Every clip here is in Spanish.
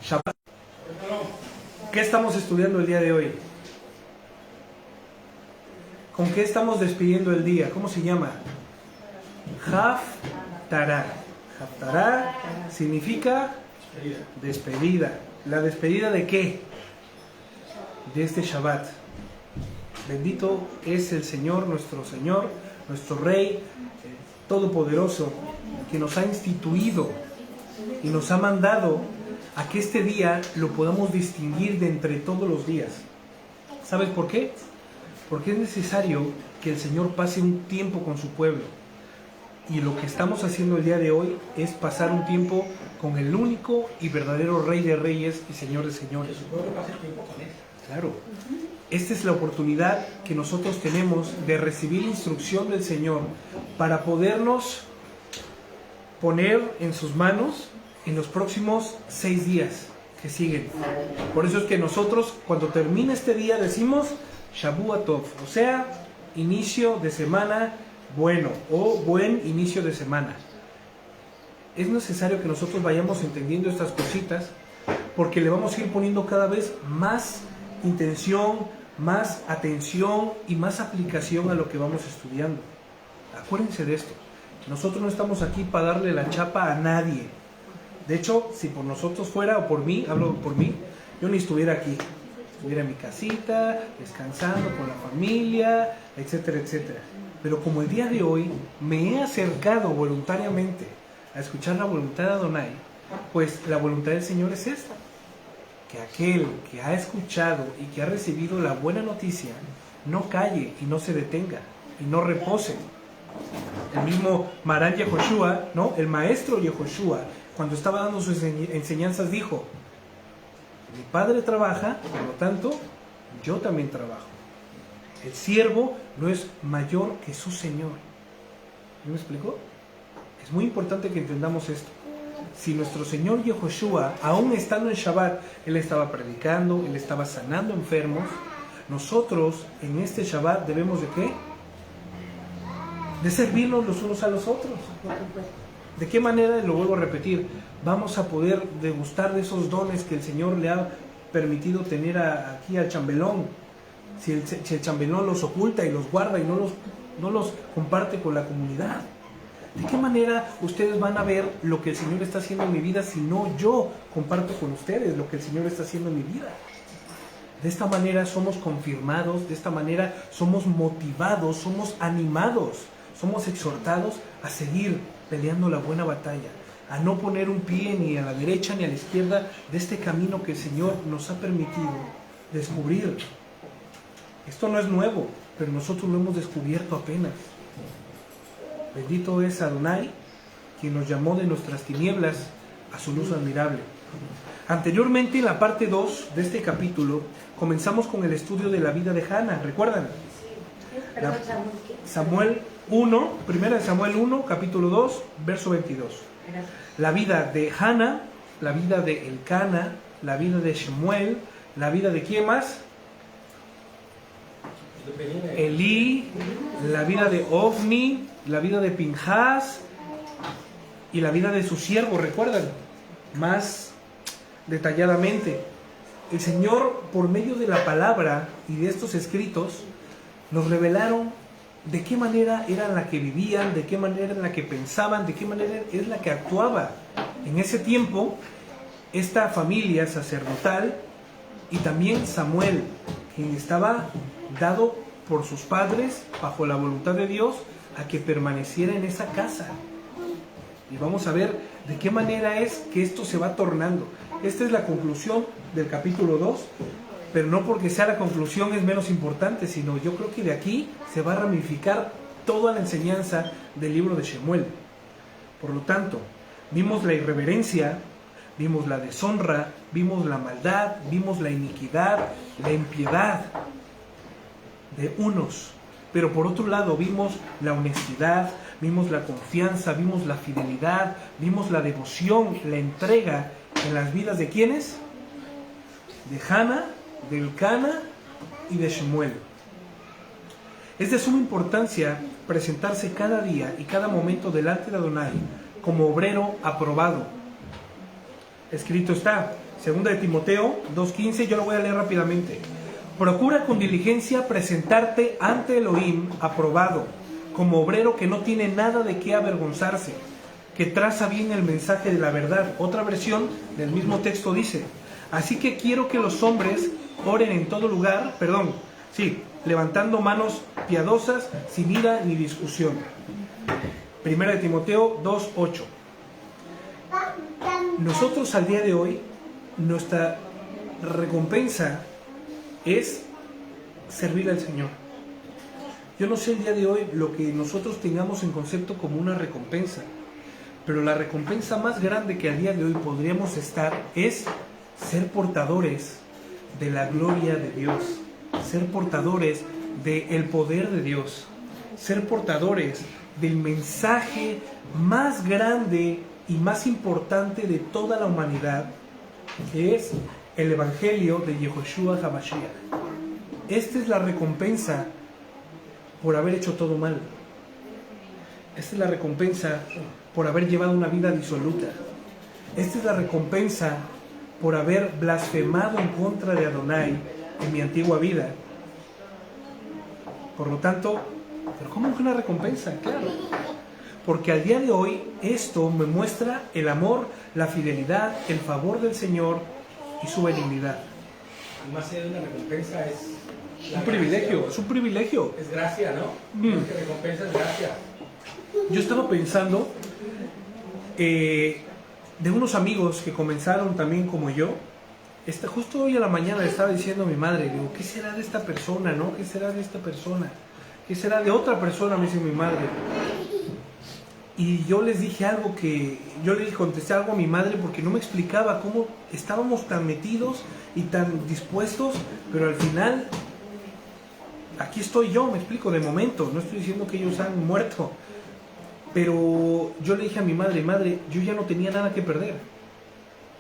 Shabbat. ¿Qué estamos estudiando el día de hoy? ¿Con qué estamos despidiendo el día? ¿Cómo se llama? Haftarah. Haftarah significa despedida. ¿La despedida de qué? De este Shabbat. Bendito es el Señor, nuestro Rey Todopoderoso, que nos ha instituido y nos ha mandado a que este día lo podamos distinguir de entre todos los días. ¿Sabes por qué? Porque es necesario que el Señor pase un tiempo con su pueblo. Y lo que estamos haciendo el día de hoy es pasar un tiempo con el único y verdadero Rey de Reyes y Señor de Señores. Claro. Esta es la oportunidad que nosotros tenemos de recibir instrucción del Señor para podernos poner en sus manos en los próximos 6 días que siguen. Por eso es que nosotros, cuando termina este día, decimos Shavua Tov, o sea, inicio de semana bueno o buen inicio de semana. Es necesario que nosotros vayamos entendiendo estas cositas porque le vamos a ir poniendo cada vez más intención, más atención y más aplicación a lo que vamos estudiando. Acuérdense de esto. Nosotros no estamos aquí para darle la chapa a nadie. De hecho, si por nosotros fuera, o por mí, hablo por mí, yo ni estuviera aquí. Estuviera en mi casita, descansando con la familia, etcétera, etcétera. Pero como el día de hoy me he acercado voluntariamente a escuchar la voluntad de Adonai, pues la voluntad del Señor es esta: que aquel que ha escuchado y que ha recibido la buena noticia no calle y no se detenga y no repose. El mismo Marán Yehoshua, ¿no? El maestro Yehoshua, cuando estaba dando sus enseñanzas, dijo: mi padre trabaja, por lo tanto, yo también trabajo. El siervo no es mayor que su señor. ¿Me explico? Es muy importante que entendamos esto. Si nuestro Señor Yehoshua, aún estando en Shabbat, Él estaba predicando, Él estaba sanando enfermos, nosotros en este Shabbat debemos ¿de qué? De servirnos los unos a los otros. ¿De qué manera? Lo vuelvo a repetir, vamos a poder degustar de esos dones que el Señor le ha permitido tener aquí al chambelón. Si el chambelón los oculta y los guarda y no los comparte con la comunidad, ¿de qué manera ustedes van a ver lo que el Señor está haciendo en mi vida si no yo comparto con ustedes lo que el Señor está haciendo en mi vida? De esta manera somos confirmados, de esta manera somos motivados, somos animados, somos exhortados a seguir peleando la buena batalla, a no poner un pie ni a la derecha ni a la izquierda de este camino que el Señor nos ha permitido descubrir. Esto no es nuevo, pero nosotros lo hemos descubierto apenas. Bendito es Adonai, quien nos llamó de nuestras tinieblas a su luz admirable. Anteriormente, en la parte 2 de este capítulo, comenzamos con el estudio de la vida de Hannah. ¿Recuerdan? Samuel 1, primera de Samuel 1, capítulo 2, verso 22. La vida de Hannah, la vida de Elcana, la vida de Shemuel, la vida de ¿quién más? Elí, la vida de Ofni, la vida de Pinhas y la vida de su siervo. ¿Recuerdan? Más detalladamente, el Señor, por medio de la palabra y de estos escritos, nos revelaron de qué manera era la que vivían, de qué manera era la que pensaban, de qué manera es la que actuaba en ese tiempo esta familia sacerdotal, y también Samuel, quien estaba dado por sus padres bajo la voluntad de Dios a que permaneciera en esa casa. Y vamos a ver de qué manera es que esto se va tornando. Esta es la conclusión del capítulo 2, pero no porque sea la conclusión es menos importante, sino yo creo que de aquí se va a ramificar toda la enseñanza del libro de Shemuel. Por lo tanto, vimos la irreverencia, vimos la deshonra, vimos la maldad, vimos la iniquidad, la impiedad de unos, pero por otro lado vimos la honestidad, vimos la confianza, vimos la fidelidad, vimos la devoción, la entrega en las vidas de ¿quiénes? De Hannah, de Elcana y de Shemuel. Es de suma importancia presentarse cada día y cada momento delante de Adonai como obrero aprobado. escrito está. Segunda de Timoteo 2:15, yo lo voy a leer rápidamente. Procura con diligencia presentarte ante Elohim aprobado, como obrero que no tiene nada de qué avergonzarse, que traza bien el mensaje de la verdad. Otra versión del mismo texto dice: así que quiero que los hombres oren en todo lugar, levantando manos piadosas, sin ira ni discusión. Primera de Timoteo 2:8. Nosotros al día de hoy, nuestra recompensa es servir al Señor. Yo no sé el día de hoy lo que nosotros tengamos en concepto como una recompensa, pero la recompensa más grande que al día de hoy podríamos estar es ser portadores de la gloria de Dios, ser portadores del poder de Dios, ser portadores del mensaje más grande y más importante de toda la humanidad, que es el Evangelio de Yehoshua HaMashiach. Esta es la recompensa por haber hecho todo mal. Esta es la recompensa por haber llevado una vida disoluta. Esta es la recompensa por haber blasfemado en contra de Adonai en mi antigua vida. Por lo tanto, ¿pero cómo es una recompensa? Claro, porque al día de hoy esto me muestra el amor, la fidelidad, el favor del Señor y su benignidad. Más allá de una recompensa es un privilegio, es un privilegio. Es gracia, ¿no? Lo que recompensa es gracia. Yo estaba pensando de unos amigos que comenzaron también como yo. Justo hoy a la mañana le estaba diciendo a mi madre, digo, ¿qué será de esta persona, no? ¿Qué será de esta persona? ¿Qué será de otra persona? Me dice mi madre. Y yo les dije algo yo le contesté algo a mi madre porque no me explicaba cómo estábamos tan metidos y tan dispuestos, pero al final, aquí estoy yo, me explico, de momento, no estoy diciendo que ellos han muerto, pero yo le dije a mi madre, madre, yo ya no tenía nada que perder,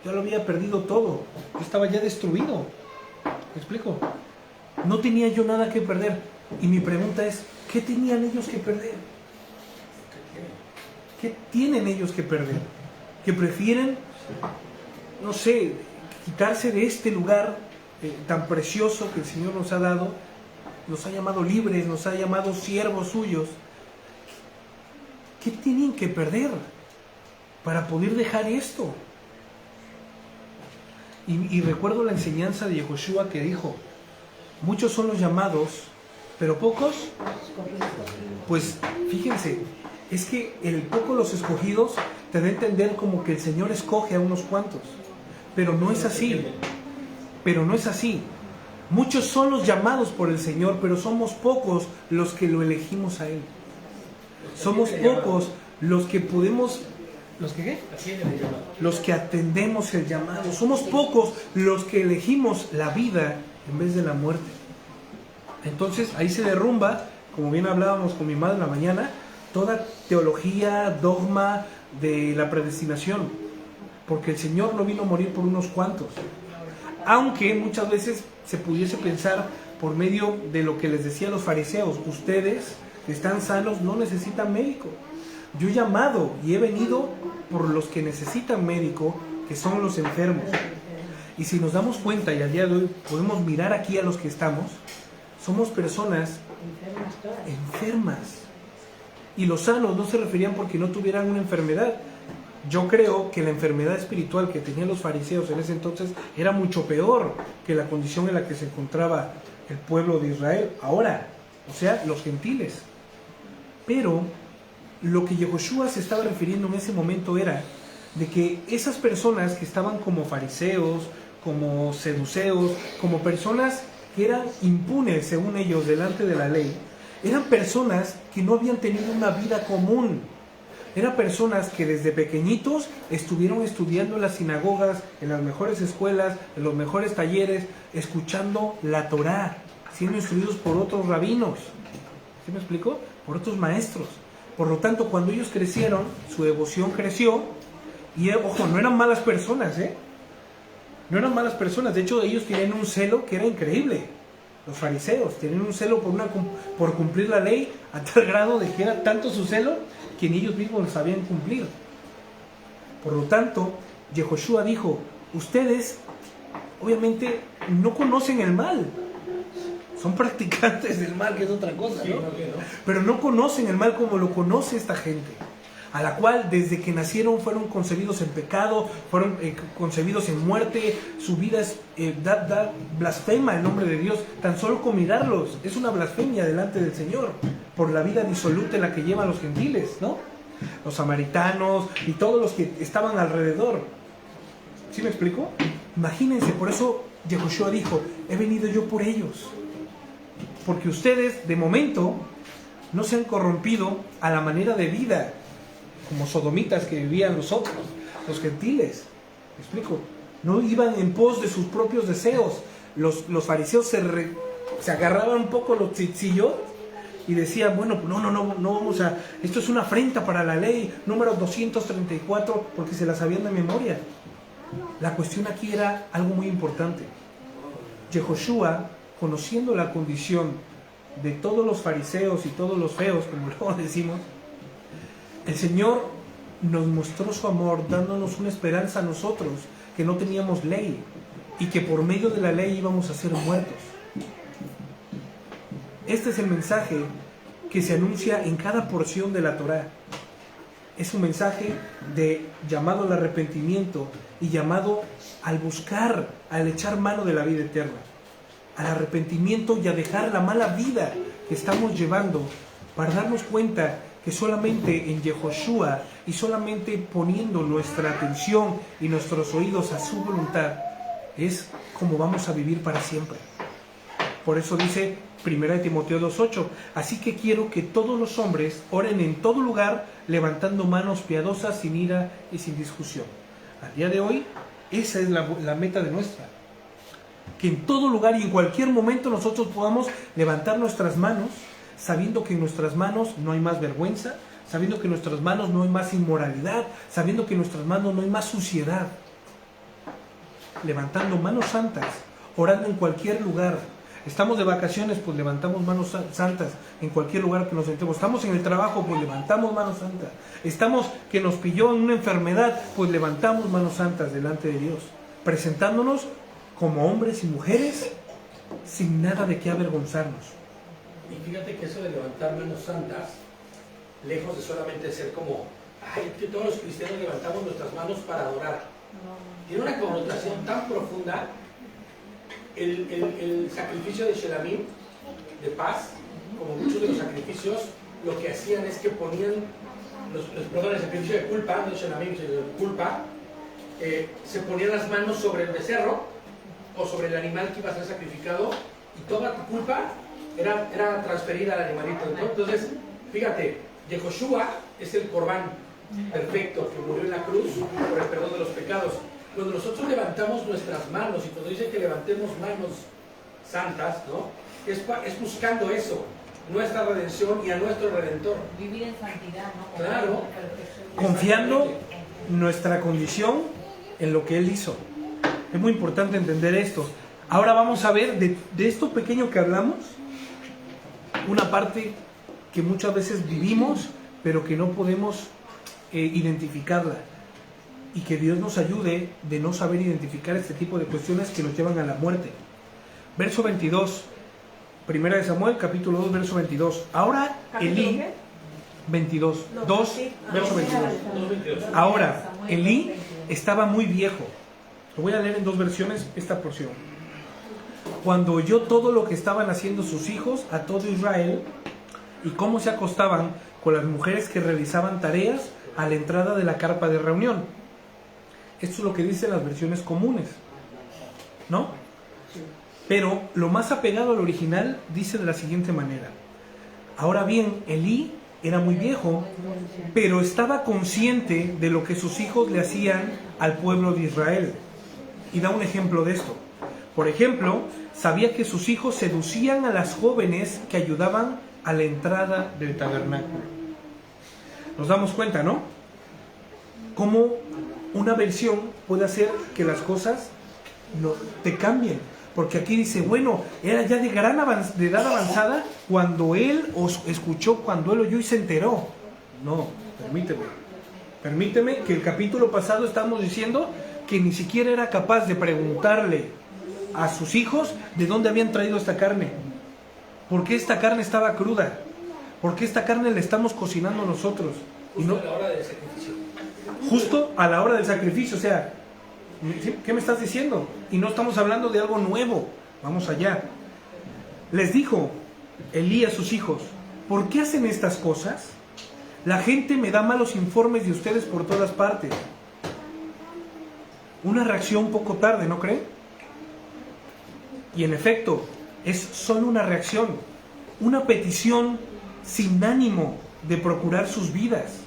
yo lo había perdido todo, yo estaba ya destruido, ¿me explico? No tenía yo nada que perder, y mi pregunta es, ¿qué tenían ellos que perder? ¿Qué tienen ellos que perder? Que prefieren, no sé, quitarse de este lugar tan precioso que el Señor nos ha dado, nos ha llamado libres, nos ha llamado siervos suyos. ¿Qué tienen que perder para poder dejar esto? Y recuerdo la enseñanza de Yehoshua que dijo, muchos son los llamados, pero pocos, pues fíjense, es que el poco los escogidos te da a entender como que el Señor escoge a unos cuantos, pero no es así, muchos son los llamados por el Señor, pero somos pocos los que lo elegimos a Él, somos pocos los que podemos, ¿los que qué? Los que atendemos el llamado, somos pocos los que elegimos la vida en vez de la muerte. Entonces ahí se derrumba, como bien hablábamos con mi madre en la mañana, toda teología, dogma de la predestinación, porque el Señor no vino a morir por unos cuantos, aunque muchas veces se pudiese pensar por medio de lo que les decía a los fariseos, ustedes que están sanos no necesitan médico, yo he llamado y he venido por los que necesitan médico, que son los enfermos. Y si nos damos cuenta, y al día de hoy podemos mirar aquí a los que estamos, somos personas enfermas. Y los sanos no se referían porque no tuvieran una enfermedad. Yo creo que la enfermedad espiritual que tenían los fariseos en ese entonces era mucho peor que la condición en la que se encontraba el pueblo de Israel ahora, o sea, los gentiles. Pero lo que Yehoshua se estaba refiriendo en ese momento era de que esas personas que estaban como fariseos, como seduceos, como personas que eran impunes según ellos delante de la ley, eran personas que no habían tenido una vida común. Eran personas que desde pequeñitos estuvieron estudiando en las sinagogas, en las mejores escuelas, en los mejores talleres, escuchando la Torá, siendo instruidos por otros rabinos. ¿Sí me explico? Por otros maestros. Por lo tanto, cuando ellos crecieron, su devoción creció. Y ojo, no eran malas personas, no eran malas personas. De hecho, ellos tenían un celo que era increíble. Los fariseos tenían un celo por cumplir la ley, a tal grado de que era tanto su celo que ni ellos mismos lo sabían cumplir. Por lo tanto, Yehoshua dijo, ustedes obviamente no conocen el mal. Son practicantes del mal, que es otra cosa, ¿no? Pero no conocen el mal como lo conoce esta gente, a la cual desde que nacieron fueron concebidos en pecado, fueron concebidos en muerte, su vida es blasfema el nombre de Dios, tan solo con mirarlos, es una blasfemia delante del Señor, por la vida disoluta en la que llevan los gentiles, ¿no? Los samaritanos y todos los que estaban alrededor. ¿Sí me explico? Imagínense, por eso Yehoshua dijo, he venido yo por ellos, porque ustedes de momento no se han corrompido a la manera de vida como sodomitas que vivían los otros, los gentiles. ¿Me explico? No iban en pos de sus propios deseos. Los fariseos se agarraban un poco los tzitzillot y decían, bueno, no vamos a... Esto es una afrenta para la ley, número 234, porque se la sabían de memoria. La cuestión aquí era algo muy importante. Yehoshua, conociendo la condición de todos los fariseos y todos los feos, como luego decimos, el Señor nos mostró su amor dándonos una esperanza a nosotros que no teníamos ley y que por medio de la ley íbamos a ser muertos. Este es el mensaje que se anuncia en cada porción de la Torá. Es un mensaje de llamado al arrepentimiento y llamado al buscar, al echar mano de la vida eterna, al arrepentimiento y a dejar la mala vida que estamos llevando para darnos cuenta que solamente en Yehoshua y solamente poniendo nuestra atención y nuestros oídos a su voluntad es como vamos a vivir para siempre. Por eso dice 1 Timoteo 2:8, así que quiero que todos los hombres oren en todo lugar levantando manos piadosas sin ira y sin discusión. Al día de hoy, esa es la meta de nuestra. Que en todo lugar y en cualquier momento nosotros podamos levantar nuestras manos sabiendo que en nuestras manos no hay más vergüenza, sabiendo que en nuestras manos no hay más inmoralidad, sabiendo que en nuestras manos no hay más suciedad. Levantando manos santas, orando en cualquier lugar. Estamos de vacaciones, pues levantamos manos santas en cualquier lugar que nos sentemos. Estamos en el trabajo, pues levantamos manos santas. Estamos que nos pilló en una enfermedad, pues levantamos manos santas delante de Dios, presentándonos como hombres y mujeres sin nada de qué avergonzarnos. Y fíjate que eso de levantar manos santas, lejos de solamente ser como, ay, que todos los cristianos levantamos nuestras manos para adorar, tiene una connotación tan profunda. El sacrificio de Shelamim, de paz, como muchos de los sacrificios, lo que hacían es que ponían, el sacrificio de culpa, no de Shelamim, sino de culpa, se ponían las manos sobre el becerro o sobre el animal que iba a ser sacrificado y toda tu culpa era transferida al animalito, ¿no? Entonces, fíjate, Yehoshua es el corbán perfecto que murió en la cruz por el perdón de los pecados. Cuando nosotros levantamos nuestras manos, y cuando dice que levantemos manos santas, ¿no? Es buscando eso, nuestra redención y a nuestro Redentor. Vivir en santidad, ¿no? Claro. Confiando nuestra condición en lo que Él hizo. Es muy importante entender esto. Ahora vamos a ver de esto pequeño que hablamos, una parte que muchas veces vivimos, pero que no podemos identificarla. Y que Dios nos ayude de no saber identificar este tipo de cuestiones que nos llevan a la muerte. Verso 22, 1 de Samuel, capítulo 2, verso 22. Ahora Elí, 22, 2, verso 22. Ahora Elí estaba muy viejo. Lo voy a leer en dos versiones esta porción. Cuando oyó todo lo que estaban haciendo sus hijos a todo Israel y cómo se acostaban con las mujeres que realizaban tareas a la entrada de la carpa de reunión. Esto es lo que dicen las versiones comunes, ¿no? Pero lo más apegado al original dice de la siguiente manera. Ahora bien, Elí era muy viejo, pero estaba consciente de lo que sus hijos le hacían al pueblo de Israel. Y da un ejemplo de esto. Por ejemplo, sabía que sus hijos seducían a las jóvenes que ayudaban a la entrada del tabernáculo. Nos damos cuenta, ¿no? Cómo una versión puede hacer que las cosas no te cambien. Porque aquí dice, bueno, era ya de edad avanzada cuando él os escuchó, cuando él oyó y se enteró. No, permíteme que el capítulo pasado estamos diciendo que ni siquiera era capaz de preguntarle a sus hijos de dónde habían traído esta carne. ¿Por qué esta carne estaba cruda? ¿Por qué esta carne la estamos cocinando nosotros? Y Justo no, a la hora del sacrificio. justo a la hora del sacrificio, o sea, ¿qué me estás diciendo? Y no estamos hablando de algo nuevo. Vamos allá. Les dijo Elí a sus hijos: ¿por qué hacen estas cosas? La gente me da malos informes de ustedes por todas partes. Una reacción un poco tarde, ¿no creen? Y en efecto, es solo una reacción, una petición sin ánimo de procurar sus vidas.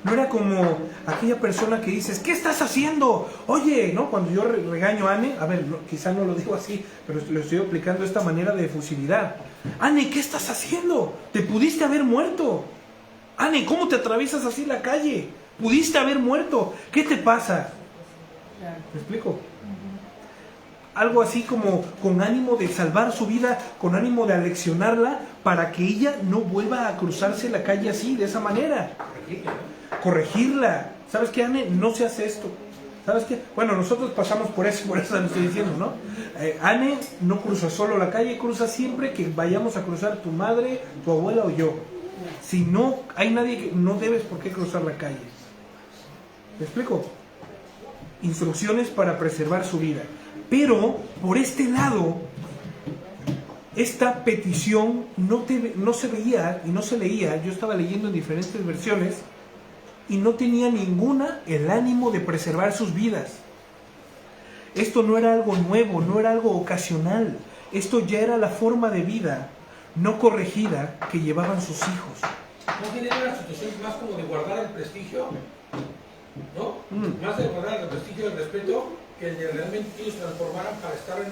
No era como aquella persona que dices: ¿qué estás haciendo? Oye, ¿no? Cuando yo regaño a Anne, a ver, quizá no lo digo así, pero le estoy aplicando esta manera de efusividad. Anne, ¿qué estás haciendo? Te pudiste haber muerto. Anne, ¿cómo te atraviesas así la calle? Pudiste haber muerto. ¿Qué te pasa? ¿Me explico? Algo así como con ánimo de salvar su vida, con ánimo de aleccionarla para que ella no vuelva a cruzarse la calle así, de esa manera. Corregirla. ¿Sabes qué, Anne? No se hace esto. ¿Sabes qué? Bueno, nosotros pasamos por eso lo estoy diciendo, ¿no? Anne no cruza solo la calle, cruza siempre que vayamos a cruzar tu madre, tu abuela o yo. Si no hay nadie, que no debes por qué cruzar la calle. ¿Me explico? Instrucciones para preservar su vida. Pero, por este lado, esta petición no se veía y no se leía. Yo estaba leyendo en diferentes versiones y no tenía ninguna el ánimo de preservar sus vidas. Esto no era algo nuevo, no era algo ocasional. Esto ya era la forma de vida no corregida que llevaban sus hijos. Más bien era una situación más como de guardar el prestigio, ¿no? Más de guardar el prestigio y el respeto, que el de realmente ellos se transformaran para estar en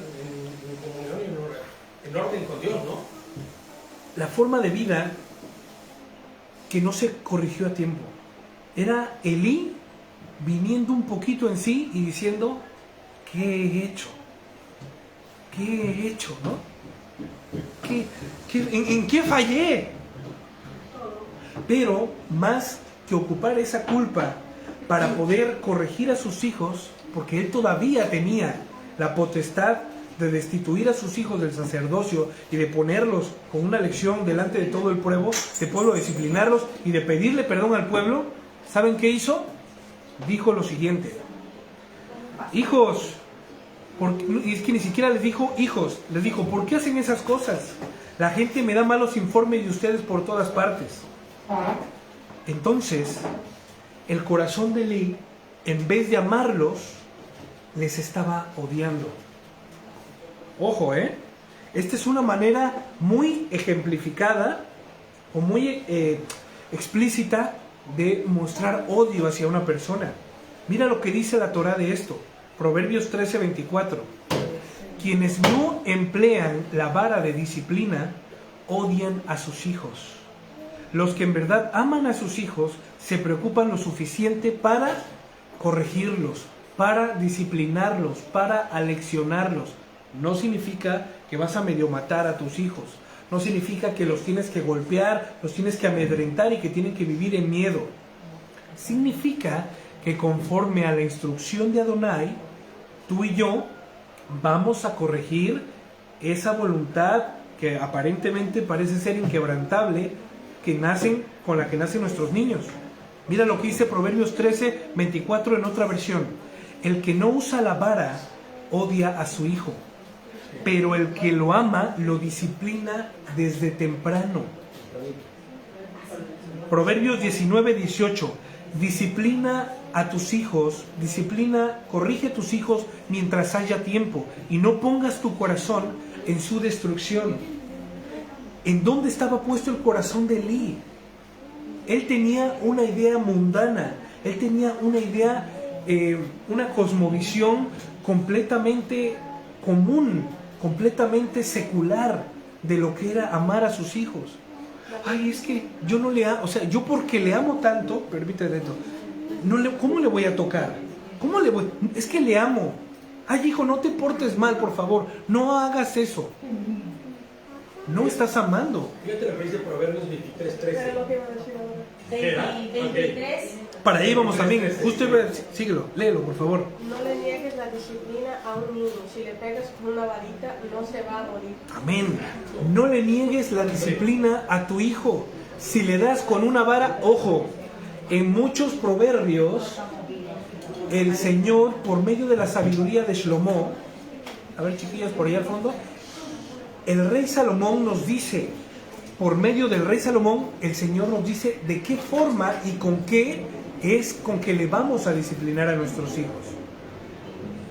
comunión y en orden con Dios, ¿no? La forma de vida que no se corrigió a tiempo. Era Elí viniendo un poquito en sí y diciendo: ¿qué he hecho? ¿Qué he hecho, no? ¿En qué fallé? Pero más que ocupar esa culpa para poder corregir a sus hijos, porque él todavía tenía la potestad de destituir a sus hijos del sacerdocio y de ponerlos con una lección delante de todo el pueblo, disciplinarlos y de pedirle perdón al pueblo, ¿saben qué hizo? Dijo lo siguiente: hijos, y es que ni siquiera les dijo hijos, les dijo: ¿por qué hacen esas cosas? La gente me da malos informes de ustedes por todas partes. Entonces, el corazón de Elí, en vez de amarlos, les estaba odiando. Ojo, esta es una manera muy ejemplificada o muy explícita de mostrar odio hacia una persona. Mira lo que dice la Torá de esto. Proverbios 13:24. Quienes no emplean la vara de disciplina odian a sus hijos. Los que en verdad aman a sus hijos se preocupan lo suficiente para corregirlos, para disciplinarlos, para aleccionarlos. No significa que vas a medio matar a tus hijos. No significa que los tienes que golpear, los tienes que amedrentar y que tienen que vivir en miedo. Significa que conforme a la instrucción de Adonai, tú y yo vamos a corregir esa voluntad que aparentemente parece ser inquebrantable, con la que nacen nuestros niños. Mira lo que dice Proverbios 13:24 en otra versión. El que no usa la vara odia a su hijo, pero el que lo ama lo disciplina desde temprano. Proverbios 19:18. Disciplina a tus hijos, corrige a tus hijos mientras haya tiempo, y no pongas tu corazón en su destrucción. ¿En dónde estaba puesto el corazón de Elí? Él tenía una idea mundana, él tenía una idea, una cosmovisión completamente común, completamente secular de lo que era amar a sus hijos. Ay, es que yo no le amo, o sea, yo porque le amo tanto, permíteme esto, ¿cómo le voy a tocar? Es que le amo. Ay, hijo, no te portes mal, por favor, no hagas eso. No estás amando. Fíjate lo que dice Proverbios 23:13. ¿23? Para allá íbamos también. Justo síguelo, léelo, por favor. No le niegues la disciplina a un niño. Si le pegas con una varita, no se va a morir. Amén. No le niegues la disciplina a tu hijo. Si le das con una vara, ojo, en muchos proverbios, el Señor, por medio de la sabiduría de Shlomo, a ver chiquillas por allá al fondo, el rey Salomón nos dice, por medio del rey Salomón, el Señor nos dice de qué forma y con qué es con que le vamos a disciplinar a nuestros hijos.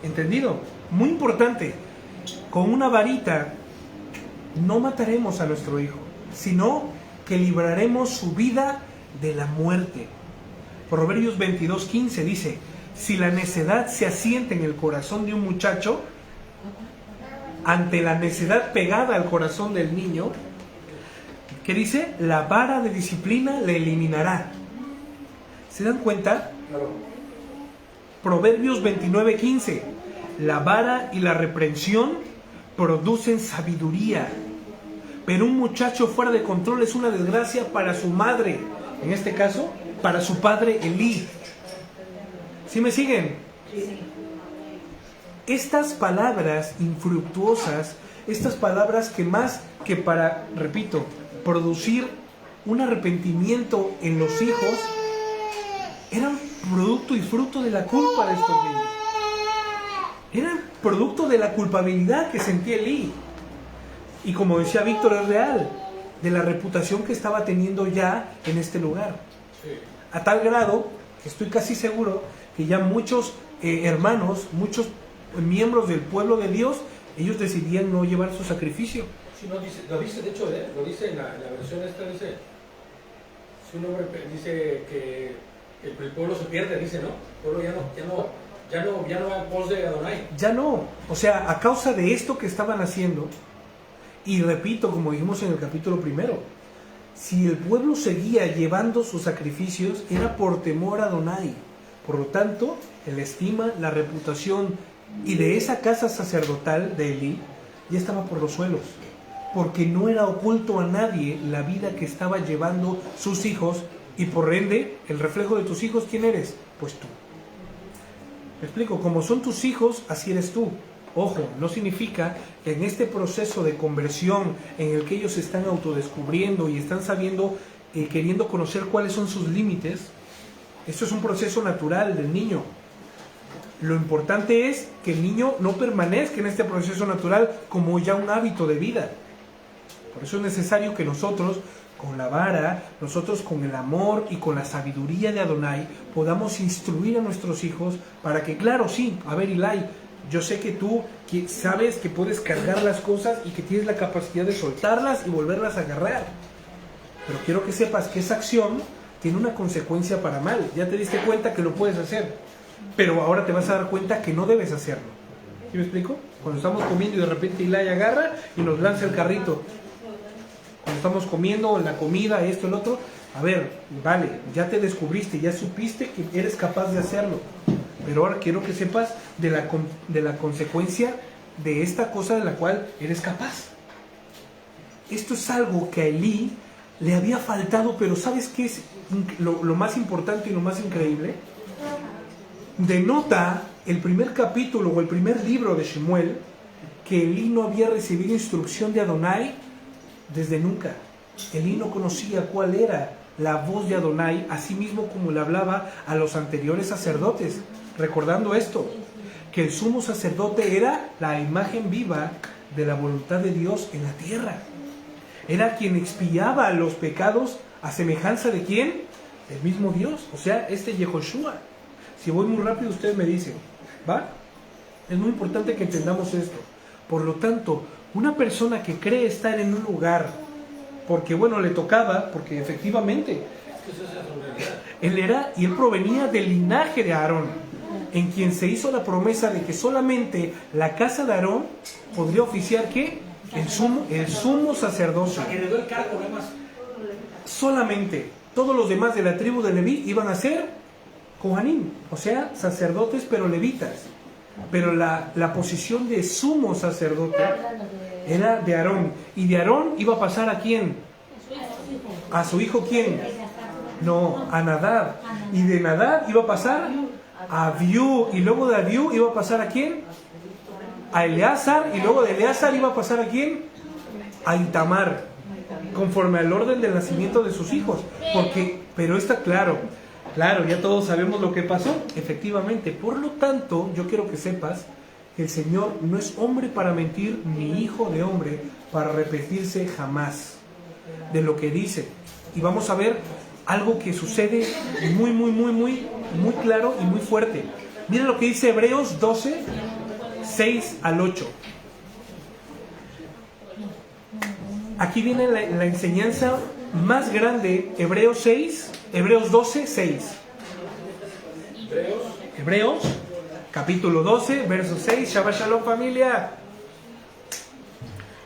¿Entendido? Muy importante, con una varita no mataremos a nuestro hijo, sino que libraremos su vida de la muerte. Proverbios 22:15 dice, si la necedad se asienta en el corazón de un muchacho, ante la necedad pegada al corazón del niño, ¿qué dice? La vara de disciplina le eliminará. ¿Se dan cuenta? Claro. Proverbios 29:15, la vara y la reprensión producen sabiduría, pero un muchacho fuera de control es una desgracia para su madre, en este caso, para su padre Elí. ¿Sí me siguen? Sí. Estas palabras infructuosas, estas palabras que más que para, repito, producir un arrepentimiento en los hijos, eran producto y fruto de la culpa de estos niños. Eran producto de la culpabilidad que sentía Elí. Y como decía Víctor, es real, de la reputación que estaba teniendo ya en este lugar. A tal grado, que estoy casi seguro, que ya muchos hermanos, muchos miembros del pueblo de Dios, ellos decidían no llevar su sacrificio. Sí, no, dice, lo dice, de hecho, lo dice en la versión esta, dice, si un hombre dice que el pueblo se pierde, dice, ¿no? El pueblo ya no va en pos de Adonai. Ya no, o sea, a causa de esto que estaban haciendo, y repito, como dijimos en el capítulo primero, si el pueblo seguía llevando sus sacrificios, era por temor a Adonai. Por lo tanto, la estima, la reputación y de esa casa sacerdotal de Elí ya estaba por los suelos, porque no era oculto a nadie la vida que estaba llevando sus hijos, y por ende, el reflejo de tus hijos, ¿quién eres? Pues tú. ¿Me explico? Como son tus hijos, así eres tú. Ojo, no significa que en este proceso de conversión en el que ellos se están autodescubriendo y están sabiendo, queriendo conocer cuáles son sus límites, esto es un proceso natural del niño. Lo importante es que el niño no permanezca en este proceso natural como ya un hábito de vida. Por eso es necesario que nosotros, con la vara, nosotros con el amor y con la sabiduría de Adonai, podamos instruir a nuestros hijos para que, claro, sí, a ver, Eli, yo sé que tú sabes que puedes cargar las cosas y que tienes la capacidad de soltarlas y volverlas a agarrar. Pero quiero que sepas que esa acción tiene una consecuencia para mal. Ya te diste cuenta que lo puedes hacer, pero ahora te vas a dar cuenta que no debes hacerlo. ¿Sí me explico? Cuando estamos comiendo y de repente Eli agarra y nos lanza el carrito. Cuando estamos comiendo la comida, esto, el otro, a ver, vale, ya te descubriste, ya supiste que eres capaz de hacerlo. Pero ahora quiero que sepas de la consecuencia de esta cosa de la cual eres capaz. Esto es algo que a Elí le había faltado, pero ¿sabes qué es lo más importante y lo más increíble? Denota el primer capítulo o el primer libro de Shemuel que Elí no había recibido instrucción de Adonai desde nunca. Elí no conocía cuál era la voz de Adonai, así mismo como le hablaba a los anteriores sacerdotes. Recordando esto, que el sumo sacerdote era la imagen viva de la voluntad de Dios en la tierra. Era quien expiaba los pecados a semejanza de ¿quién? El mismo Dios, o sea, Yehoshua. Si voy muy rápido, ustedes me dicen, ¿va? Es muy importante que entendamos esto. Por lo tanto, una persona que cree estar en un lugar, porque bueno, le tocaba, porque efectivamente, él provenía del linaje de Aarón, en quien se hizo la promesa de que solamente la casa de Aarón podría oficiar ¿qué? El sumo sacerdocio. Que heredó el cargo, además. Solamente todos los demás de la tribu de Leví iban a ser Kohanim, o sea, sacerdotes pero levitas. Pero la posición de sumo sacerdote era de Aarón. Y de Aarón iba a pasar ¿a quién? A su hijo ¿quién? No, a Nadab. Y de Nadab iba a pasar a Abiú. Y luego de Abiú iba a pasar ¿a quién? A Eleazar. Y luego de Eleazar iba a pasar ¿a quién? A Itamar. Conforme al orden del nacimiento de sus hijos. Pero está claro, ya todos sabemos lo que pasó, efectivamente. Por lo tanto, yo quiero que sepas que el Señor no es hombre para mentir, ni hijo de hombre para arrepentirse jamás de lo que dice. Y vamos a ver algo que sucede muy claro y muy fuerte. Miren lo que dice Hebreos 12, 6 al 8. Aquí viene la enseñanza más grande. Hebreos 12, 6. Hebreos, capítulo 12, verso 6. Shabbat Shalom, familia.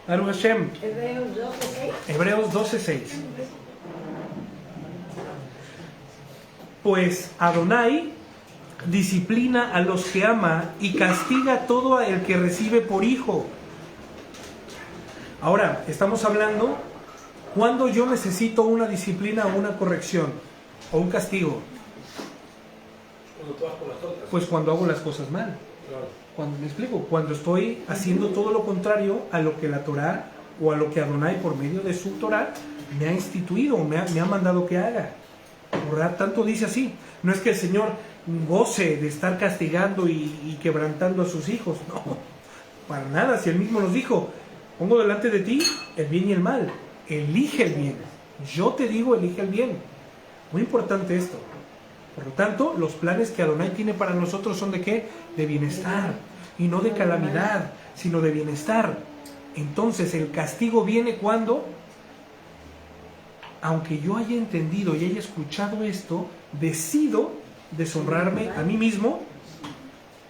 Baruch Hashem. Hebreos 12, 6. Pues Adonai disciplina a los que ama y castiga a todo el que recibe por hijo. Ahora, estamos hablando cuando yo necesito una disciplina o una corrección o un castigo. Cuando tú vas por las otras. Pues cuando hago las cosas mal. Claro. Cuando, ¿me explico? Cuando estoy haciendo todo lo contrario a lo que la Torá o a lo que Adonai por medio de su Torá me ha instituido, me ha mandado que haga. ¿Verdad? Tanto dice así. No es que el Señor goce de estar castigando y quebrantando a sus hijos. No, para nada. Si Él mismo nos dijo: pongo delante de ti el bien y el mal. Elige el bien. Yo te digo, elige el bien. Muy importante esto. Por lo tanto, los planes que Adonai tiene para nosotros son ¿de qué? De bienestar. Y no de calamidad, sino de bienestar. Entonces, el castigo viene cuando, aunque yo haya entendido y haya escuchado esto, decido deshonrarme a mí mismo,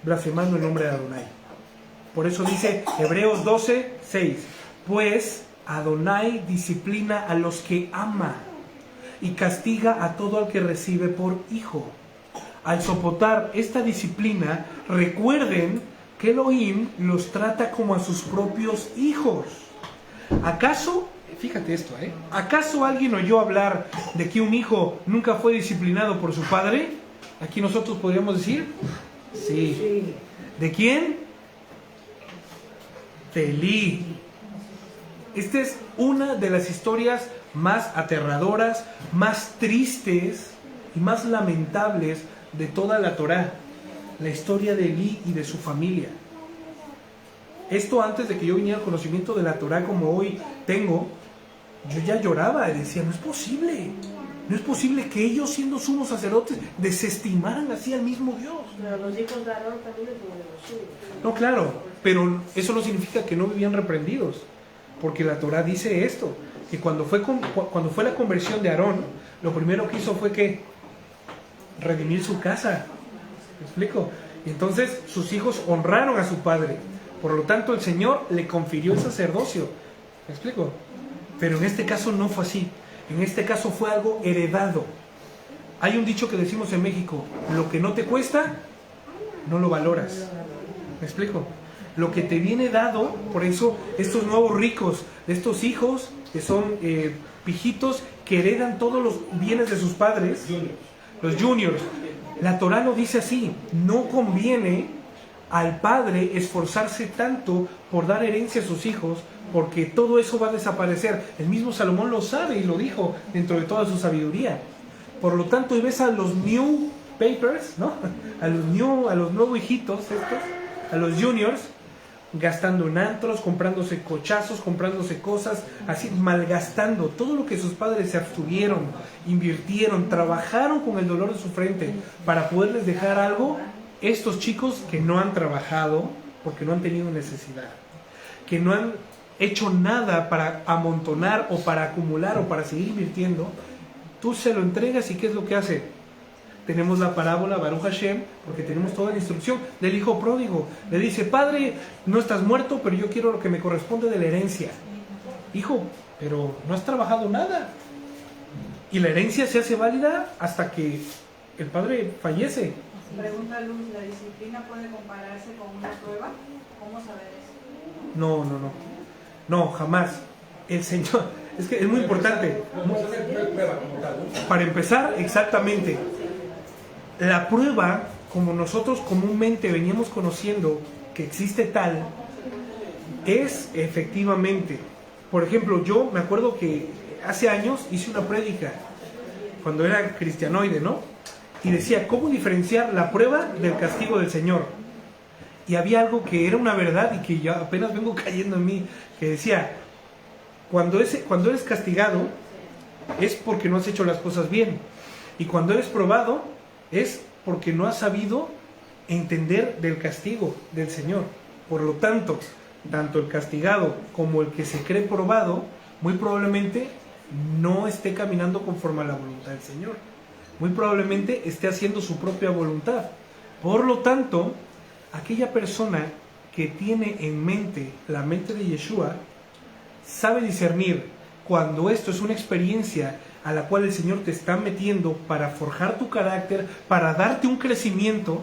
blasfemando el nombre de Adonai. Por eso dice Hebreos 12, 6. Pues Adonai disciplina a los que ama y castiga a todo el que recibe por hijo. Al soportar esta disciplina, recuerden que Elohim los trata como a sus propios hijos. ¿Acaso, fíjate esto, ¿acaso alguien oyó hablar de que un hijo nunca fue disciplinado por su padre? Aquí nosotros podríamos decir, sí. ¿De quién? De Elí. Esta es una de las historias más aterradoras, más tristes y más lamentables de toda la Torá. La historia de Elí y de su familia. Esto antes de que yo viniera al conocimiento de la Torá como hoy tengo, yo ya lloraba y decía, no es posible. No es posible que ellos, siendo sumos sacerdotes, desestimaran así al mismo Dios. Pero los hijos de Aarón también tuvieron los suyos. No, claro, pero eso no significa que no vivían reprendidos. Porque la Torá dice esto, que cuando fue la conversión de Aarón, lo primero que hizo fue que redimir su casa. ¿Me explico? Y entonces sus hijos honraron a su padre. Por lo tanto, el Señor le confirió el sacerdocio. ¿Me explico? Pero en este caso no fue así. En este caso fue algo heredado. Hay un dicho que decimos en México: lo que no te cuesta, no lo valoras. ¿Me explico? Lo que te viene dado, por eso estos nuevos ricos, estos hijos que son pijitos que heredan todos los bienes de sus padres, los juniors. La Torá lo dice así: no conviene al padre esforzarse tanto por dar herencia a sus hijos, porque todo eso va a desaparecer. El mismo Salomón lo sabe y lo dijo dentro de toda su sabiduría. Por lo tanto, y ves a los new papers, ¿no? A los nuevos hijitos estos, a los juniors, gastando en antros, comprándose cochazos, comprándose cosas, así, malgastando todo lo que sus padres se abstuvieron, invirtieron, trabajaron con el dolor de su frente para poderles dejar algo. Estos chicos que no han trabajado porque no han tenido necesidad, que no han hecho nada para amontonar o para acumular o para seguir invirtiendo, tú se lo entregas y ¿qué es lo que hace? Tenemos la parábola Baruch Hashem, porque tenemos toda la instrucción del hijo pródigo. Le dice: padre, no estás muerto, pero yo quiero lo que me corresponde de la herencia. Hijo, pero no has trabajado nada. Y la herencia se hace válida hasta que el padre fallece. Pregunta Luz, ¿la disciplina puede compararse con una prueba? ¿Cómo saber eso? No, jamás. El Es que es muy importante. No es una prueba como tal, ¿no? Para empezar, exactamente, la prueba, como nosotros comúnmente veníamos conociendo que existe tal, es efectivamente, por ejemplo, yo me acuerdo que hace años hice una prédica, cuando era cristianoide, ¿no? Y decía, ¿cómo diferenciar la prueba del castigo del Señor? Y había algo que era una verdad y que yo apenas vengo cayendo en mí, que decía, cuando eres castigado es porque no has hecho las cosas bien. Y cuando eres probado es porque no has sabido entender del castigo del Señor. Por lo tanto, tanto el castigado como el que se cree probado, muy probablemente no esté caminando conforme a la voluntad del Señor. Muy probablemente esté haciendo su propia voluntad. Por lo tanto, aquella persona que tiene en mente la mente de Yeshua, sabe discernir cuando esto es una experiencia a la cual el Señor te está metiendo para forjar tu carácter, para darte un crecimiento.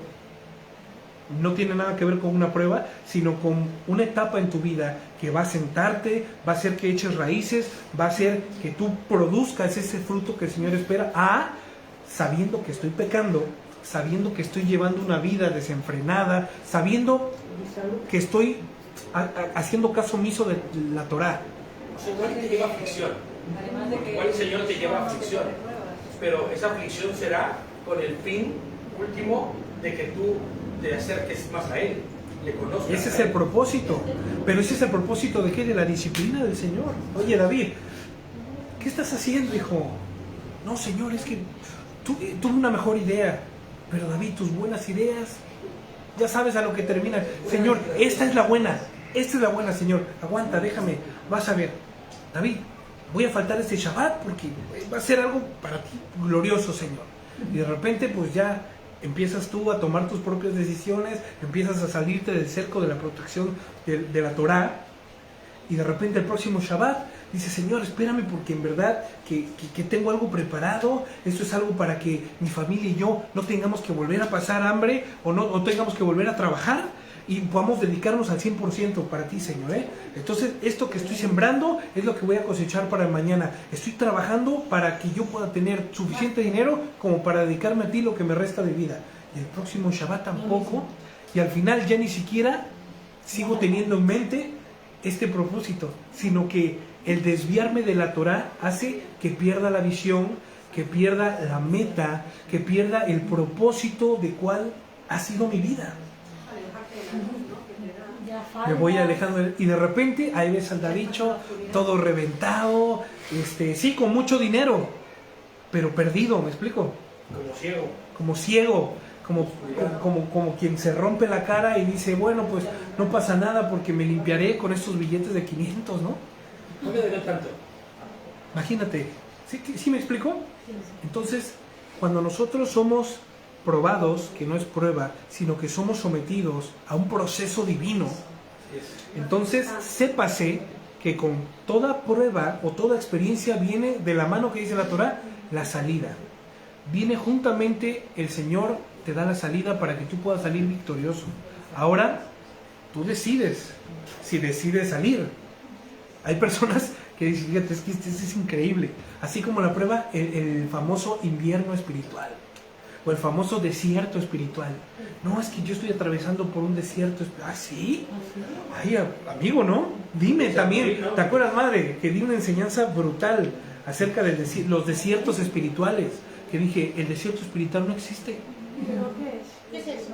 No tiene nada que ver con una prueba, sino con una etapa en tu vida que va a sentarte, va a hacer que eches raíces, va a hacer que tú produzcas ese fruto que el Señor espera, sabiendo que estoy pecando, sabiendo que estoy llevando una vida desenfrenada, sabiendo que estoy haciendo caso omiso de la Torá. O sea, igual te lleva aflicción. Igual el Señor te lleva aflicción. Pero esa aflicción será con el fin último de que tú te acerques más a Él, le conozcas. Ese es el propósito. Pero ese es el propósito de ¿qué? De la disciplina del Señor. Oye, David, ¿qué estás haciendo, hijo? No, Señor, es que tuve una mejor idea. Pero David, tus buenas ideas, ya sabes a lo que terminan. Señor, esta es la buena, Señor. Aguanta, déjame, vas a ver. David, voy a faltar este Shabbat porque va a ser algo para ti glorioso, Señor. Y de repente, pues ya empiezas tú a tomar tus propias decisiones, empiezas a salirte del cerco de la protección de la Torá, y de repente el próximo Shabbat dice, Señor, espérame porque en verdad que tengo algo preparado, esto es algo para que mi familia y yo no tengamos que volver a pasar hambre o tengamos que volver a trabajar y podamos dedicarnos al 100% para ti, Señor, ¿eh? Entonces, esto que estoy sembrando es lo que voy a cosechar para mañana. Estoy trabajando para que yo pueda tener suficiente dinero como para dedicarme a ti lo que me resta de vida. Y el próximo Shabbat tampoco. Y al final ya ni siquiera sigo teniendo en mente este propósito, sino que el desviarme de la Torá hace que pierda la visión, que pierda la meta, que pierda el propósito de cuál ha sido mi vida. Me voy alejando y de repente ahí ves al Davicho todo reventado, sí, con mucho dinero, pero perdido, ¿me explico? Como ciego, como quien se rompe la cara y dice, bueno, pues no pasa nada porque me limpiaré con estos billetes de 500, ¿no? No me debe tanto. Imagínate, ¿sí me explico? Entonces, cuando nosotros somos probados, que no es prueba, sino que somos sometidos a un proceso divino, entonces sépase que con toda prueba o toda experiencia viene de la mano que dice la Torá, la salida. Viene juntamente el Señor, te da la salida para que tú puedas salir victorioso. Ahora, tú decides si decides salir. Hay personas que dicen, fíjate, es que esto es increíble. Así como la prueba, el famoso invierno espiritual. O el famoso desierto espiritual. No, es que yo estoy atravesando por un desierto espiritual. ¿Ah, sí? Ay, amigo, ¿no? Dime también. ¿Te acuerdas, madre? Que di una enseñanza brutal acerca de los desiertos espirituales. Que dije, el desierto espiritual no existe. ¿Qué es eso?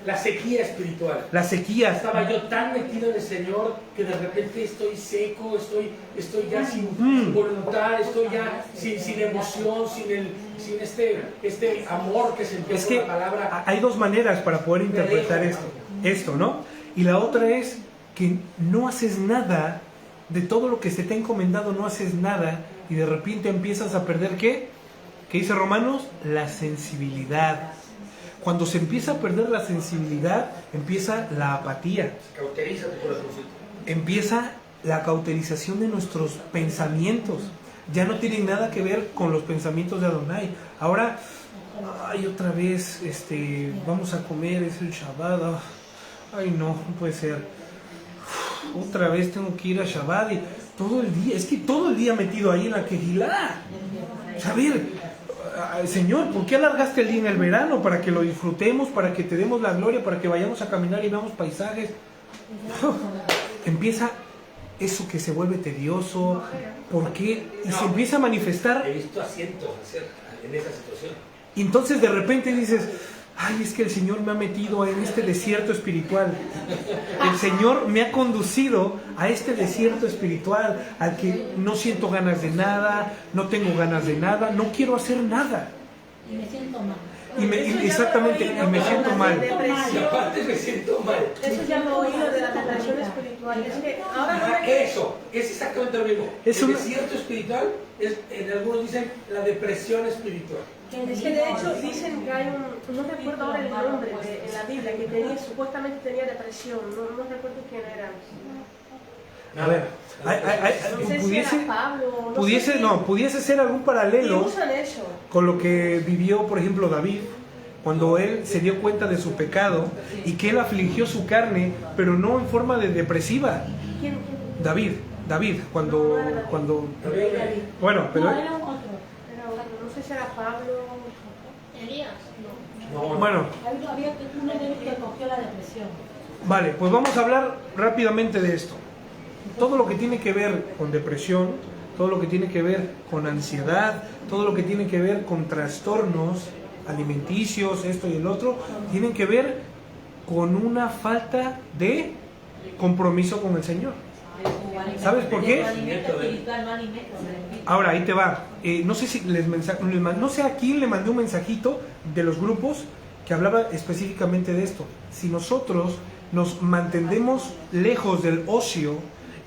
La sequía espiritual. La sequía. Estaba yo tan metido en el Señor que de repente estoy seco, estoy ya sin voluntad, estoy ya sin emoción, sin este amor que se empieza Es que la palabra. hay dos maneras para poder interpretar esto, ¿no? Y la otra es que no haces nada de todo lo que se te ha encomendado, no haces nada y de repente empiezas a perder ¿qué? ¿Qué dice Romanos? La sensibilidad. Cuando se empieza a perder la sensibilidad, empieza la apatía. Cauteriza tu corazoncito. Empieza la cauterización de nuestros pensamientos. Ya no tienen nada que ver con los pensamientos de Adonai. Ahora, otra vez, vamos a comer, es el Shabbat. Ay, no puede ser. Otra vez tengo que ir a Shabbat y Todo el día, es que todo el día metido ahí en la quejilá. O sea, a ver, Señor, ¿por qué alargaste el día en el verano? Para que lo disfrutemos, para que te demos la gloria, para que vayamos a caminar y veamos paisajes. Empieza eso que se vuelve tedioso. ¿Por qué? Y se empieza a manifestar. He visto asientos en esa situación. Y entonces de repente dices, ay, es que el Señor me ha metido en este desierto espiritual. El Señor me ha conducido a este desierto espiritual, al que no siento ganas de nada, no tengo ganas de nada, no quiero hacer nada. Y me siento mal. Exactamente, y me siento mal. Y aparte me siento mal. Eso ya lo he oído de la depresión espiritual. Es que ahora Eso, es exactamente lo mismo. Es el una- desierto espiritual, en algunos dicen la depresión espiritual. es que de hecho dicen que hay un, no recuerdo ahora el nombre en la Biblia, que supuestamente tenía depresión, no recuerdo quién era. A ver, No sé si pudiese, era Pablo, no sé quién. pudiese ser algún Y paralelo usan eso. con lo que vivió, por ejemplo, David, cuando él se dio cuenta de su pecado y que él afligió su carne, pero no en forma de depresiva. ¿Quién? David, cuando bueno, No, pero era un otro. Era otro, no sé si era Pablo. Elías. No, bueno, Había uno de ellos que cogió la depresión. vale, pues vamos a hablar rápidamente de esto. Todo lo que tiene que ver con depresión, todo lo que tiene que ver con ansiedad, todo lo que tiene que ver con trastornos alimenticios, esto y el otro, tienen que ver con una falta de compromiso con el Señor. ¿Sabes por qué? Ahora, ahí te va. No sé si no sé a quién le mandé un mensajito de los grupos que hablaba específicamente de esto. Si nosotros nos mantenemos lejos del ocio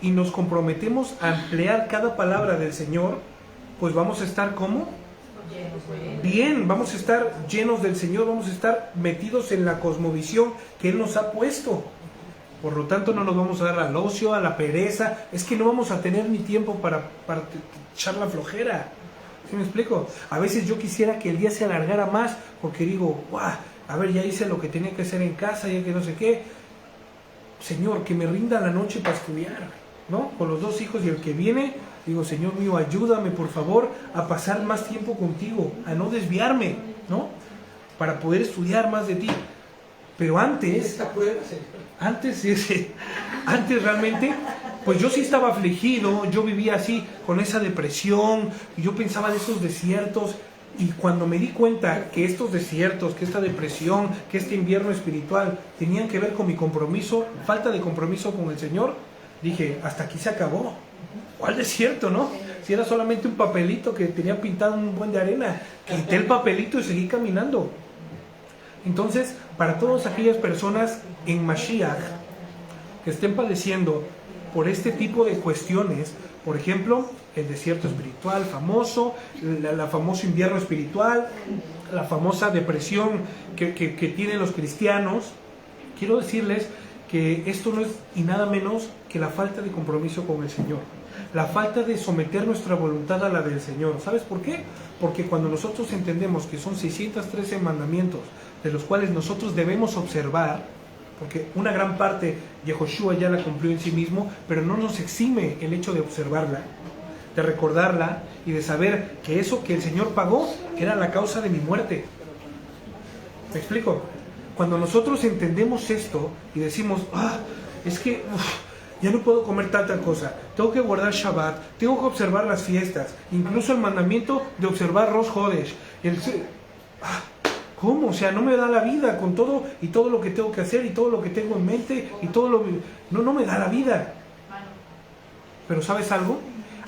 y nos comprometemos a emplear cada palabra del Señor, pues vamos a estar ¿cómo? Bien, vamos a estar llenos del Señor, vamos a estar metidos en la cosmovisión que Él nos ha puesto. Por lo tanto, no nos vamos a dar al ocio, a la pereza. Es que no vamos a tener ni tiempo para echar la flojera. ¿Sí me explico? A veces yo quisiera que el día se alargara más porque digo, ¡guau! A ver, ya hice lo que tenía que hacer en casa, ya que no sé qué. Señor, que me rinda la noche para estudiar, ¿no? Con los 2 hijos y el que viene, digo, Señor mío, ayúdame por favor a pasar más tiempo contigo, a no desviarme, ¿no? Para poder estudiar más de ti. Pero antes... Esta prueba, Señor. Antes realmente, pues yo sí estaba afligido, yo vivía así, con esa depresión, y yo pensaba de esos desiertos, y cuando me di cuenta que estos desiertos, que esta depresión, que este invierno espiritual tenían que ver con mi compromiso, falta de compromiso con el Señor, dije, hasta aquí se acabó. ¿Cuál desierto, no? Si era solamente un papelito que tenía pintado un buen de arena, quité el papelito y seguí caminando. Entonces, para todas aquellas personas en Mashiach que estén padeciendo por este tipo de cuestiones, por ejemplo, el desierto espiritual famoso, la famoso invierno espiritual, la famosa depresión que tienen los cristianos, quiero decirles que esto no es y nada menos que la falta de compromiso con el Señor, la falta de someter nuestra voluntad a la del Señor. ¿Sabes por qué? Porque cuando nosotros entendemos que son 613 mandamientos de los cuales nosotros debemos observar, porque una gran parte Yehoshua ya la cumplió en sí mismo, pero no nos exime el hecho de observarla, de recordarla y de saber que eso que el Señor pagó era la causa de mi muerte. ¿Me explico? Cuando nosotros entendemos esto y decimos, es que ya no puedo comer tal cosa, tengo que guardar Shabbat, tengo que observar las fiestas, incluso el mandamiento de observar Rosh Hodesh, ¿cómo? O sea, no me da la vida con todo y todo lo que tengo que hacer y todo lo que tengo en mente y todo lo... No me da la vida. Pero ¿sabes algo?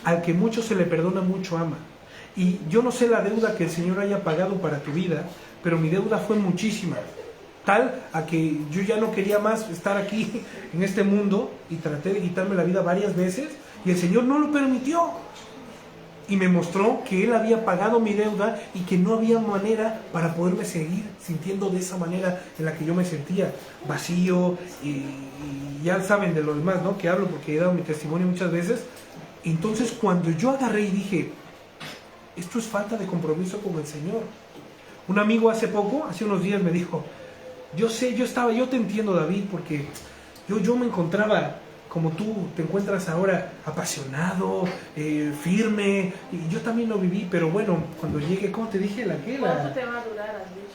Al que mucho se le perdona, mucho ama. Y yo no sé la deuda que el Señor haya pagado para tu vida, pero mi deuda fue muchísima. Tal a que yo ya no quería más estar aquí en este mundo y traté de quitarme la vida varias veces y el Señor no lo permitió. Y me mostró que Él había pagado mi deuda y que no había manera para poderme seguir sintiendo de esa manera en la que yo me sentía, vacío, y ya saben de lo demás, ¿no? Que hablo porque he dado mi testimonio muchas veces. Entonces cuando yo agarré y dije, esto es falta de compromiso con el Señor. Un amigo hace unos días me dijo, yo te entiendo, David, porque yo me encontraba como tú te encuentras ahora, apasionado, firme, y yo también lo viví, pero bueno, cuando llegue, ¿cómo te dije? ¿Cuánto te va a durar, has dicho?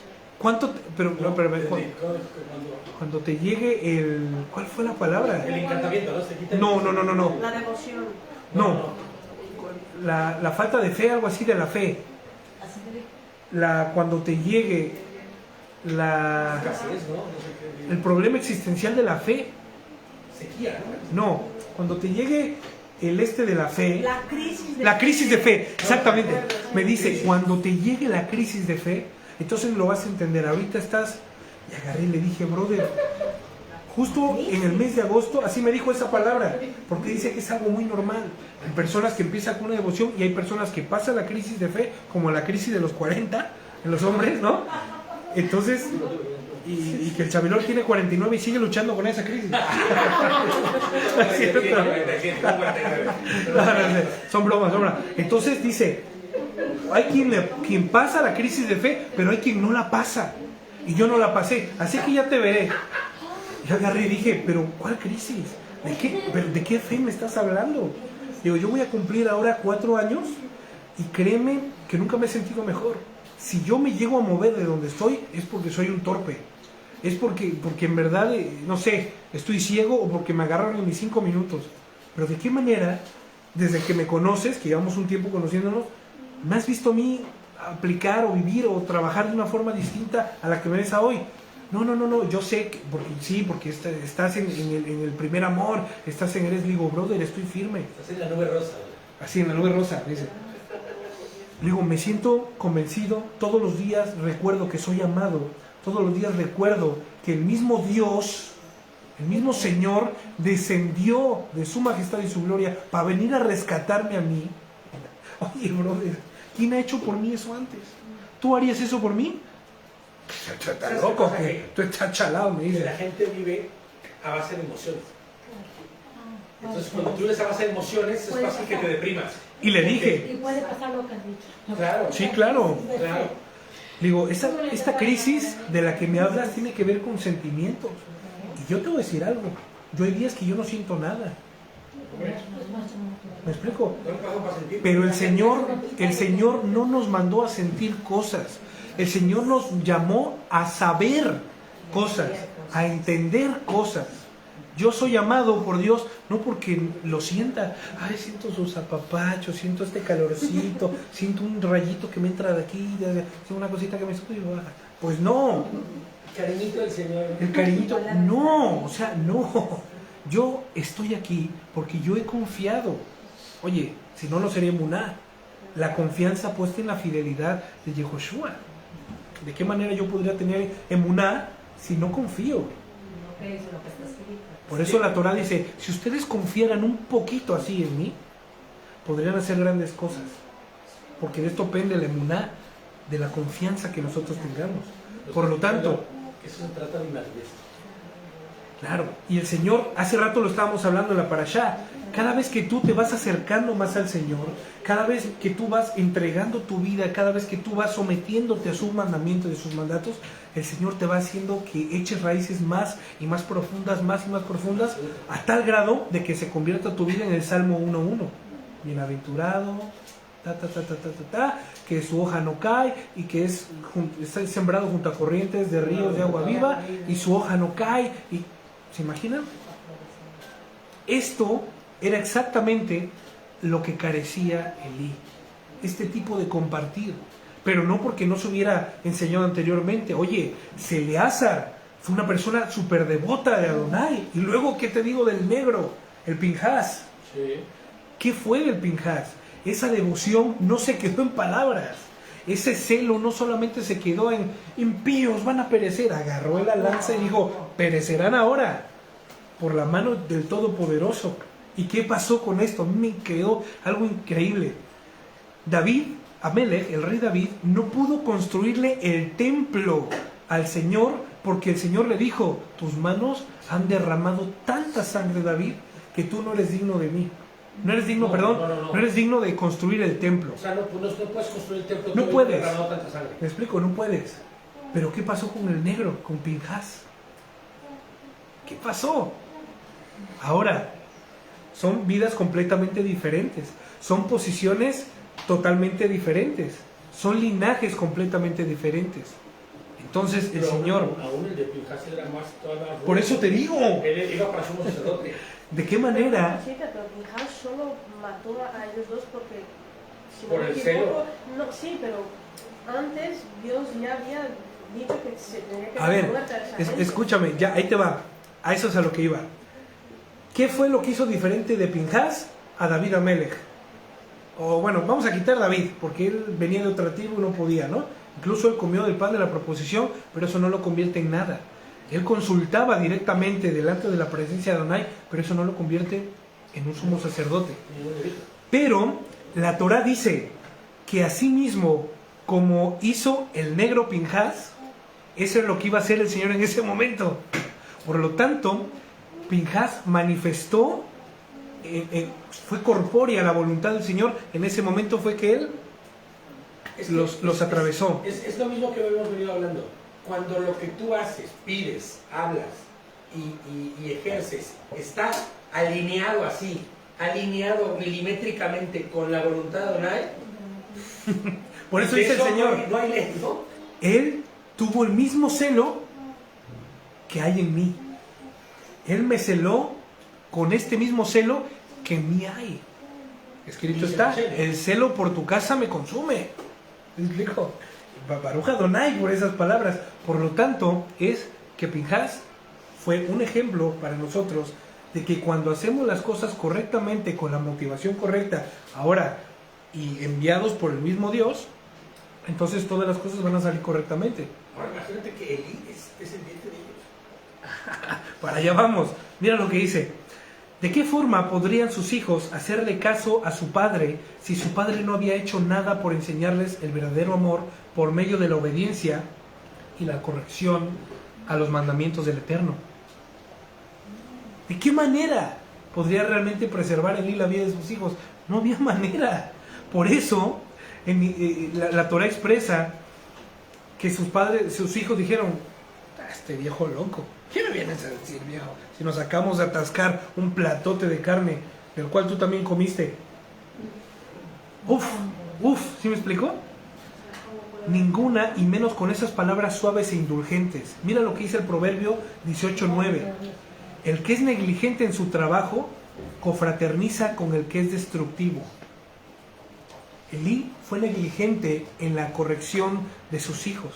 Cuando te llegue el... ¿Cuál fue la palabra? El encantamiento, ¿no? Se quita el- No. La devoción. No, la falta de fe, algo así de la fe. Cuando te llegue Escasez, ¿no? No sé qué. el problema existencial de la fe. Sequía, ¿no? No, cuando te llegue el de la fe. La crisis de fe, exactamente. Me dice, cuando te llegue la crisis de fe, entonces lo vas a entender. Ahorita estás... Y agarré y le dije, brother, justo en el mes de agosto, así me dijo esa palabra, porque dice que es algo muy normal. Hay personas que empiezan con una devoción y hay personas que pasan la crisis de fe, como la crisis de los 40, en los hombres, ¿no? Entonces, y que el Chavilor tiene 49 y sigue luchando con esa crisis. Son bromas. Entonces dice, hay quien pasa la crisis de fe, pero hay quien no la pasa. Y yo no la pasé, así que ya te veré. Yo agarré y dije, pero ¿cuál crisis? ¿De qué fe me estás hablando? Digo, yo voy a cumplir ahora 4 años y créeme que nunca me he sentido mejor. Si yo me llego a mover de donde estoy, es porque soy un torpe. Es porque en verdad, no sé, estoy ciego o porque me agarraron en mis 5 minutos. Pero ¿de qué manera, desde que me conoces, que llevamos un tiempo conociéndonos, me has visto a mí aplicar o vivir o trabajar de una forma distinta a la que me ves a hoy? No, yo sé, porque estás en el primer amor, eres, digo, brother, estoy firme. Estás en la nube rosa. Así, en la nube rosa, dice. Digo, me siento convencido, todos los días recuerdo que soy amado, todos los días recuerdo que el mismo Dios, el mismo Señor, descendió de su majestad y su gloria para venir a rescatarme a mí. Oye, brother, ¿quién ha hecho por mí eso antes? ¿Tú harías eso por mí? Estás loco, que tú estás chalado, me dice. La gente vive a base de emociones. Entonces, cuando tú vives a base de emociones, es fácil que te deprimas. Y le dije... Y puede pasar lo que has dicho. Claro. Sí, claro. Claro. Digo, esta crisis de la que me hablas tiene que ver con sentimientos. Y yo te voy a decir algo. Yo hay días que yo no siento nada. ¿Me explico? Pero el Señor no nos mandó a sentir cosas. El Señor nos llamó a saber cosas, a entender cosas. Yo soy amado por Dios no porque lo sienta. Ay, siento sus apapachos, siento este calorcito, siento un rayito que me entra de aquí, siento una cosita que me sube y baja. Pues no. El cariñito del Señor. El cariñito, no, o sea, no. Yo estoy aquí porque yo he confiado. Oye, si no, no sería emuná. La confianza puesta en la fidelidad de Yehoshua. ¿De qué manera yo podría tener emuná si no confío? Por eso la Torah dice, si ustedes confiaran un poquito así en mí, podrían hacer grandes cosas. Porque de esto pende la emuná, de la confianza que nosotros tengamos. Por lo tanto... Eso se trata de inmadurez. Claro, y el Señor, hace rato lo estábamos hablando en la parashá, cada vez que tú te vas acercando más al Señor, cada vez que tú vas entregando tu vida, cada vez que tú vas sometiéndote a sus mandamientos y sus mandatos, el Señor te va haciendo que eches raíces más y más profundas, a tal grado de que se convierta tu vida en el Salmo 1:1. Bienaventurado, que su hoja no cae y que está sembrado junto a corrientes de ríos de agua viva y su hoja no cae. Y, ¿se imaginan? Esto era exactamente lo que carecía Elí, este tipo de compartir, pero no porque no se hubiera enseñado anteriormente. Oye, Eleazar fue una persona súper devota de Adonai, y luego, ¿qué te digo del negro? El Pinhas. Sí. ¿Qué fue del Pinhas? Esa devoción no se quedó en palabras, ese celo no solamente se quedó en impíos, van a perecer. Agarró la lanza y dijo, perecerán ahora por la mano del Todopoderoso. ¿Y qué pasó con esto? A mí me quedó algo increíble. Amelech, el rey David, no pudo construirle el templo al Señor porque el Señor le dijo, tus manos han derramado tanta sangre, David, que tú no eres digno de mí. No eres digno, no eres digno de construir el templo. O sea, no puedes construir el templo. No puedes. Tanta sangre. Me explico, no puedes. Pero ¿qué pasó con el negro, con Pinhas? ¿Qué pasó? Ahora, son vidas completamente diferentes, son posiciones totalmente diferentes, son linajes completamente diferentes. Entonces el Pero Señor, aún el de Pinhas era más todavía. por eso te digo, Él iba para sumo sacerdote. ¿de qué manera? Sí, pero Pinhas solo mató a ellos dos porque, si Por no me el equivoco, no, sí, pero antes Dios ya había dicho que se tenía que A dar ver, muerte a esa gente. escúchame, ya, ahí te va, a eso es a lo que iba. ¿Qué fue lo que hizo diferente de Pinhas a David Amelech? O bueno, vamos a quitar a David, porque él venía de otra tribu y no podía, ¿no? Incluso él comió del pan de la proposición, pero eso no lo convierte en nada. Él consultaba directamente delante de la presencia de Adonai, pero eso no lo convierte en un sumo sacerdote. Pero la Torá dice que asimismo, como hizo el negro Pinhas, eso es lo que iba a hacer el Señor en ese momento. Por lo tanto, Pinhas manifestó, fue corpórea la voluntad del Señor. En ese momento fue que él los atravesó. Es lo mismo que hemos venido hablando. Cuando lo que tú haces, pides, hablas y ejerces está alineado así, alineado milimétricamente con la voluntad de Adonai, Por eso dice el Señor, no hay ley, ¿no? Él tuvo el mismo celo que hay en mí. Él me celó con este mismo celo que en mí hay. Escrito está, el celo por tu casa me consume. ¿Me explico? Baruch Adonai por esas palabras. Por lo tanto, es que Pinhas fue un ejemplo para nosotros de que cuando hacemos las cosas correctamente, con la motivación correcta, ahora, y enviados por el mismo Dios, entonces todas las cosas van a salir correctamente. Ahora imagínate que Elí es descendiente de ellos. Para allá vamos. Mira lo que dice. ¿De qué forma podrían sus hijos hacerle caso a su padre si su padre no había hecho nada por enseñarles el verdadero amor por medio de la obediencia y la corrección a los mandamientos del Eterno? ¿De qué manera podría realmente preservar Elí la vida de sus hijos? No había manera. Por eso la Torah expresa que sus hijos dijeron: este viejo loco, ¿qué me vienes a decir, viejo? Si nos acabamos de atascar un platote de carne, del cual tú también comiste. ¿Sí me explicó? Ninguna, y menos con esas palabras suaves e indulgentes. Mira lo que dice el Proverbio 18:9. El que es negligente en su trabajo, confraterniza con el que es destructivo. Elí fue negligente en la corrección de sus hijos.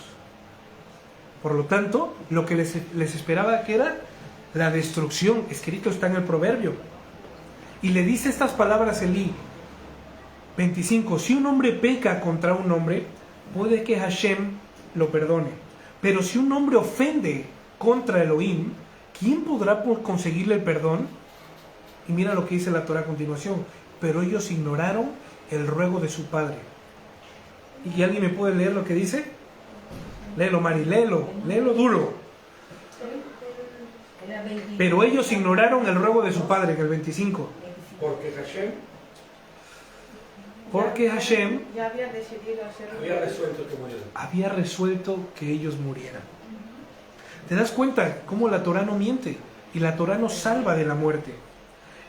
Por lo tanto, lo que les esperaba que era la destrucción. Escrito está en el Proverbio. Y le dice estas palabras Elí, 25: si un hombre peca contra un hombre, puede que Hashem lo perdone. Pero si un hombre ofende contra Elohim, ¿quién podrá conseguirle el perdón? Y mira lo que dice la Torah a continuación: pero ellos ignoraron el ruego de su padre. ¿Y alguien me puede leer lo que dice? Léelo, Mari, léelo duro. Pero ellos ignoraron el ruego de su padre, en el 25. Porque Hashem ya había decidido hacer había resuelto que ellos murieran. ¿Te das cuenta cómo la Torah no miente? Y la Torah nos salva de la muerte.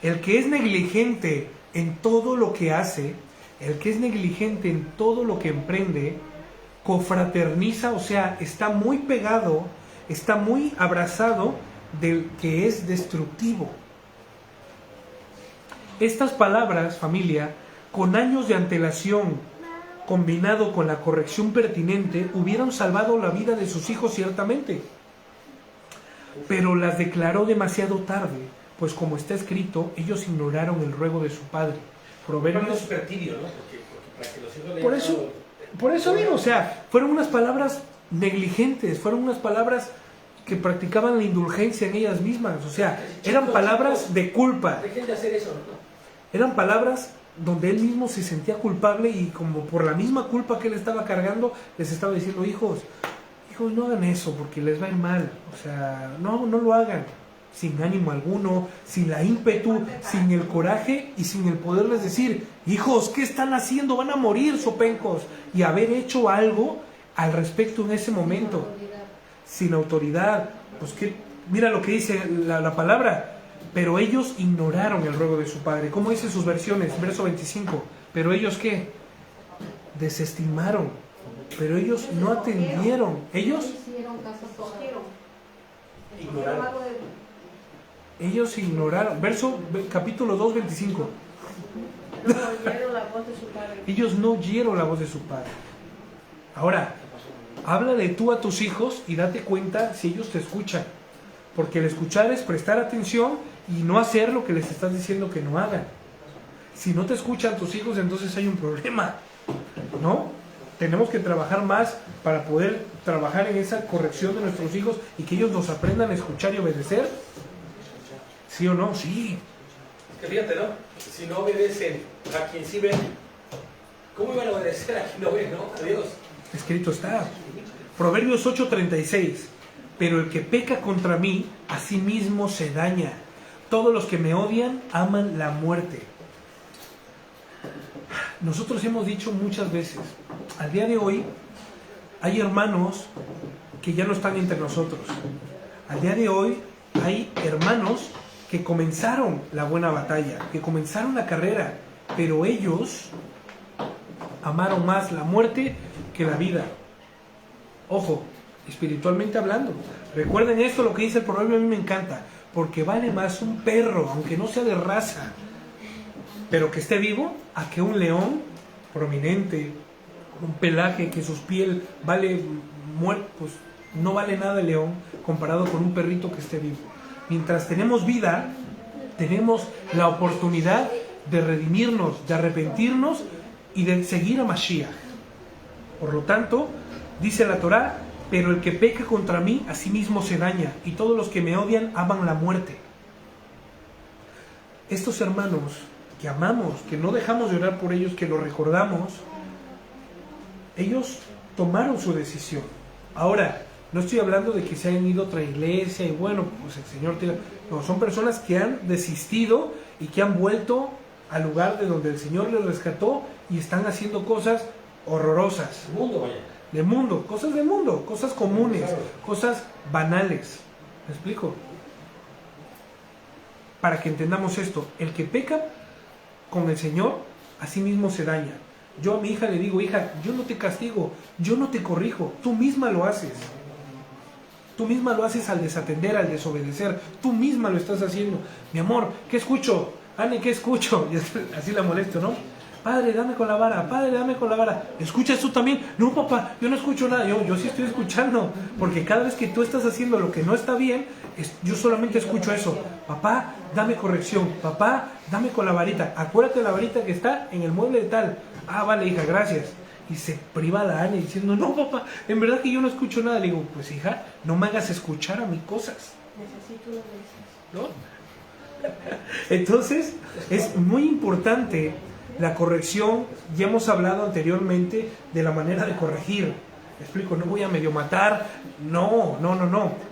El que es negligente en todo lo que hace, el que es negligente en todo lo que emprende, confraterniza, o sea, está muy pegado, está muy abrazado del que es destructivo. Estas palabras, familia, con años de antelación, combinado con la corrección pertinente, hubieran salvado la vida de sus hijos ciertamente. Pero las declaró demasiado tarde, pues como está escrito, ellos ignoraron el ruego de su padre. Proverbios... Por eso digo, o sea, fueron unas palabras negligentes, fueron unas palabras que practicaban la indulgencia en ellas mismas, o sea, eran palabras de culpa. Dejen de hacer eso, ¿no? Eran palabras donde él mismo se sentía culpable y como por la misma culpa que él estaba cargando, les estaba diciendo: hijos, no hagan eso porque les va a ir mal, o sea, no lo hagan, sin ánimo alguno, sin la ímpetu, sin el coraje y sin el poderles decir: hijos, ¿qué están haciendo? Van a morir, sopencos. Y haber hecho algo al respecto en ese momento, sin autoridad. Pues que, mira lo que dice la palabra: pero ellos ignoraron el ruego de su padre. ¿Cómo dice sus versiones? Verso 25. Pero ellos ¿qué? Desestimaron. Pero ellos no atendieron. Ellos ignoraron. Capítulo 2, 25. No oyeron la voz de su padre. Ellos no oyeron la voz de su padre. Ahora, háblale tú a tus hijos y date cuenta si ellos te escuchan. Porque el escuchar es prestar atención y no hacer lo que les estás diciendo que no hagan. Si no te escuchan tus hijos, entonces hay un problema, ¿no? Tenemos que trabajar más para poder trabajar en esa corrección de nuestros hijos y que ellos nos aprendan a escuchar y obedecer. ¿Sí o no? Sí. Es que fíjate, ¿no? Si no obedecen a quien sí ven, ¿cómo iban a obedecer a quien no ven, no? A Dios. Escrito está. Proverbios 8:36. Pero el que peca contra mí, a sí mismo se daña. Todos los que me odian aman la muerte. Nosotros hemos dicho muchas veces, al día de hoy, hay hermanos que ya no están entre nosotros. Al día de hoy, hay hermanos que comenzaron la buena batalla, que comenzaron la carrera, pero ellos amaron más la muerte que la vida. Ojo, espiritualmente hablando. Recuerden esto, lo que dice el proverbio a mí me encanta, porque vale más un perro, aunque no sea de raza, pero que esté vivo, a que un león prominente, con un pelaje, que su piel vale muerto, pues no vale nada el león comparado con un perrito que esté vivo. Mientras tenemos vida, tenemos la oportunidad de redimirnos, de arrepentirnos y de seguir a Mashiach. Por lo tanto, dice la Torá, pero el que peca contra mí, a sí mismo se daña, y todos los que me odian aman la muerte. Estos hermanos que amamos, que no dejamos de orar por ellos, que los recordamos, ellos tomaron su decisión. Ahora, no estoy hablando de que se hayan ido a otra iglesia y bueno, pues el Señor tira. No, son personas que han desistido y que han vuelto al lugar de donde el Señor les rescató y están haciendo cosas horrorosas. Mundo, vaya. De mundo, cosas comunes, Claro. cosas banales. ¿Me explico? Para que entendamos esto, el que peca con el Señor, a sí mismo se daña. Yo a mi hija le digo, hija, yo no te castigo, yo no te corrijo, tú misma lo haces. Tú misma lo haces al desatender, al desobedecer, tú misma lo estás haciendo. Mi amor, ¿qué escucho? Anne, ¿qué escucho? Y así la molesto, ¿no? Padre, dame con la vara, padre, dame con la vara. ¿Escuchas tú también? No, papá, yo no escucho nada. Yo sí estoy escuchando, porque cada vez que tú estás haciendo lo que no está bien, yo solamente escucho eso. Papá, dame corrección. Papá, dame con la varita. Acuérdate de la varita que está en el mueble de tal. Ah, vale, hija, gracias. Y se priva la Ana diciendo, no, papá, en verdad que yo no escucho nada. Le digo, pues hija, no me hagas escuchar a mis cosas, Necesito una medicina. ¿no? Entonces, es muy importante la corrección. Ya hemos hablado anteriormente de la manera de corregir. Me explico, no voy a medio matar. No.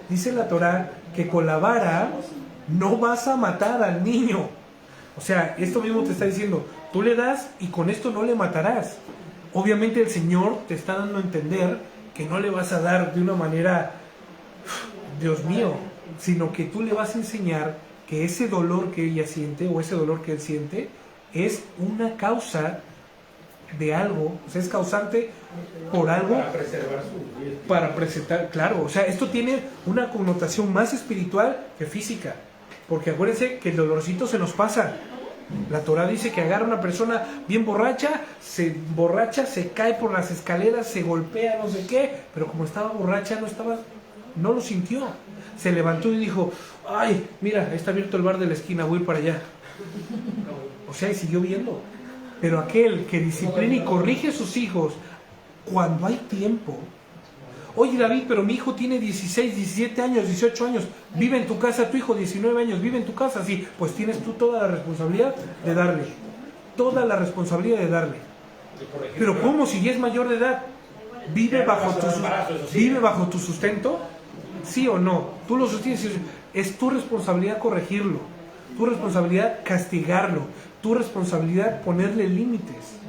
Dice la Torá que con la vara no vas a matar al niño. O sea, esto mismo te está diciendo, tú le das y con esto no le matarás. Obviamente el Señor te está dando a entender que no le vas a dar de una manera, Dios mío, sino que tú le vas a enseñar que ese dolor que ella siente o ese dolor que él siente es una causa de algo, o sea, es causante por algo Para preservar su vida. para presentar, claro, o sea, esto tiene una connotación más espiritual que física, porque acuérdense que el dolorcito se nos pasa. La Torá dice que agarra a una persona bien borracha, se cae por las escaleras, se golpea, no sé qué, pero como estaba borracha no lo sintió. Se levantó y dijo, ay, mira, está abierto el bar de la esquina, voy a ir para allá. O sea, y siguió viendo. Pero aquel que disciplina y corrige a sus hijos cuando hay tiempo. Oye, David, pero mi hijo tiene 16, 17 años, 18 años, vive en tu casa, tu hijo 19 años, vive en tu casa, sí, pues tienes tú toda la responsabilidad de darle. Toda la responsabilidad de darle. Pero ¿cómo si ya es mayor de edad? ¿Vive bajo tu sustento? ¿Sí o no? Tú lo sostienes. Es tu responsabilidad corregirlo, tu responsabilidad castigarlo, tu responsabilidad ponerle límites.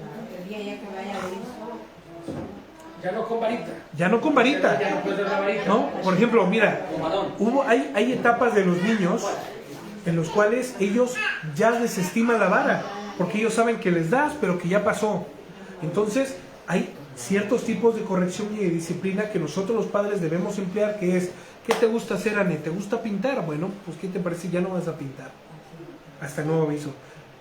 Ya no con varita. Ya no con varita. Ya no puedes dar la varita. ¿No? Por ejemplo, mira, hay etapas de los niños en los cuales ellos ya desestiman la vara, porque ellos saben que les das, pero que ya pasó. Entonces, hay ciertos tipos de corrección y de disciplina que nosotros los padres debemos emplear, que es, ¿qué te gusta hacer, Anne? ¿Te gusta pintar? Bueno, pues ¿qué te parece? Ya no vas a pintar. Hasta nuevo aviso.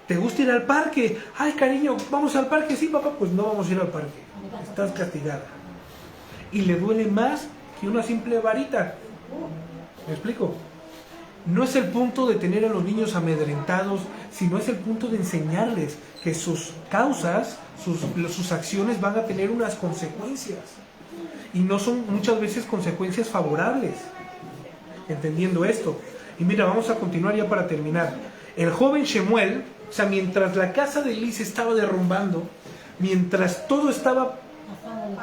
¿Te gusta ir al parque? Ay, cariño, ¿vamos al parque? Sí, papá, pues no vamos a ir al parque. Estás castigada. Y le duele más que una simple varita. ¿Me explico? No es el punto de tener a los niños amedrentados, sino es el punto de enseñarles que sus causas, sus acciones van a tener unas consecuencias. Y no son muchas veces consecuencias favorables. Entendiendo esto. Y mira, vamos a continuar ya para terminar. El joven Shemuel, o sea, mientras la casa de Elí se estaba derrumbando, mientras todo estaba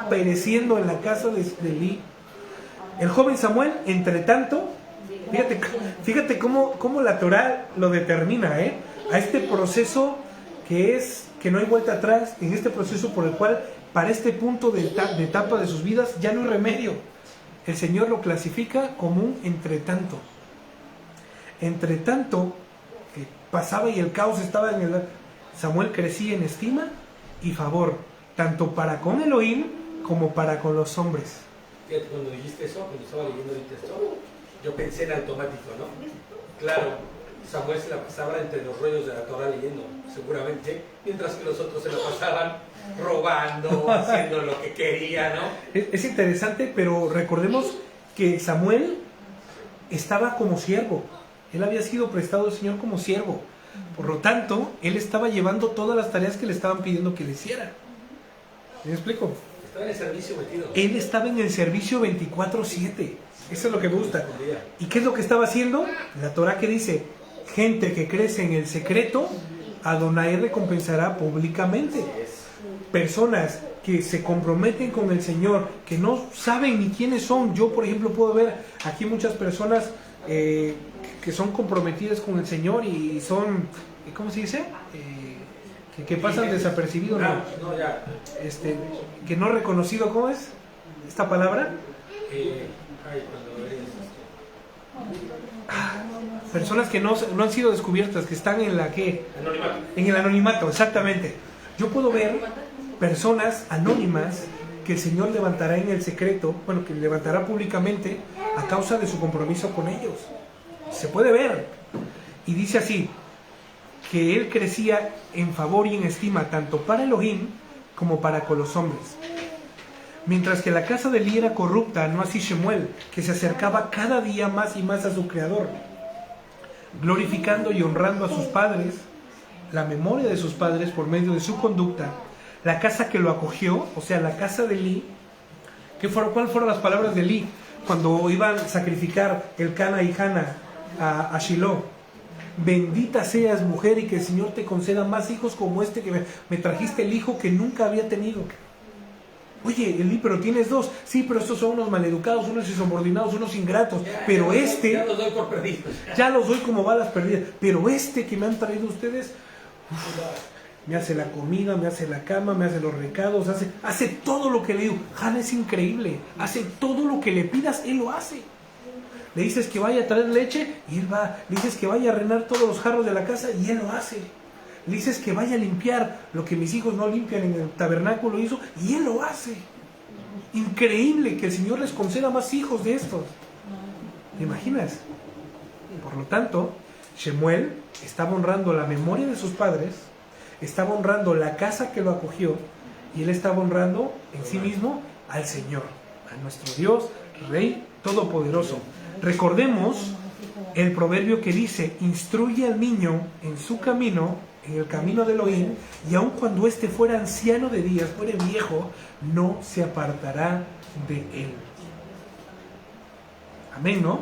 pereciendo en la casa de Elí, el joven Samuel, entre tanto, fíjate cómo la Torá lo determina, a este proceso que no hay vuelta atrás, en este proceso por el cual, para este punto de etapa de sus vidas, ya no hay remedio. El Señor lo clasifica como un entre tanto. Entre tanto, que pasaba y el caos estaba en el... Samuel crecía en estima y favor, tanto para con Elohim como para con los hombres. Fíjate, cuando dijiste eso, cuando estaba leyendo el texto, yo pensé en automático, ¿no? Claro, Samuel se la pasaba entre los rollos de la Torah leyendo, seguramente, mientras que los otros se la pasaban robando, haciendo lo que quería, ¿no? Es interesante, pero recordemos que Samuel estaba como siervo. Él había sido prestado al Señor como siervo. Por lo tanto, él estaba llevando todas las tareas que le estaban pidiendo que le hiciera. ¿Me explico? Estaba en el servicio metido. Él estaba en el servicio 24/7. Eso es lo que me gusta. ¿Y qué es lo que estaba haciendo? La Torah que dice, gente que crece en el secreto, Adonai recompensará públicamente. Personas que se comprometen con el Señor, que no saben ni quiénes son. Yo, por ejemplo, puedo ver aquí muchas personas que son comprometidas con el Señor y son, ¿cómo se dice? Que pasan desapercibidos, ¿no? Que no reconocido, ¿cómo es esta palabra? Personas que no han sido descubiertas, que están en la que... Anonimato. En el anonimato, exactamente. Yo puedo ver personas anónimas que el Señor levantará en el secreto, bueno, que levantará públicamente a causa de su compromiso con ellos. Se puede ver. Y dice así, que él crecía en favor y en estima tanto para Elohim como para con los hombres. Mientras que la casa de Elí era corrupta, no así Shemuel, que se acercaba cada día más y más a su Creador, glorificando y honrando a sus padres, la memoria de sus padres por medio de su conducta. La casa que lo acogió, o sea, la casa de Elí, ¿cuáles fueron las palabras de Elí cuando iban a sacrificar el Cana y Hana a Shiloh? Bendita seas, mujer, y que el Señor te conceda más hijos como este que me trajiste, el hijo que nunca había tenido. Oye, Elí, pero tienes dos. Sí, pero estos son unos maleducados, unos insubordinados, unos ingratos. Pero este... Ya los doy por perdidos. Ya los doy como balas perdidas. Pero este que me han traído ustedes... me hace la comida, me hace la cama, me hace los recados, hace todo lo que le digo. Hana es increíble. Hace todo lo que le pidas, él lo hace. Le dices que vaya a traer leche y él va. Le dices que vaya a renar todos los jarros de la casa y él lo hace. Le dices que vaya a limpiar lo que mis hijos no limpian en el tabernáculo hizo y él lo hace. Increíble que el Señor les conceda más hijos de estos. ¿Te imaginas? Por lo tanto, Shemuel estaba honrando la memoria de sus padres, estaba honrando la casa que lo acogió y él estaba honrando en sí mismo al Señor, a nuestro Dios, Rey Todopoderoso. Recordemos el proverbio que dice, instruye al niño en su camino, en el camino de Elohim, y aun cuando éste fuera anciano de días, fuera viejo, no se apartará de él. Amén, ¿no?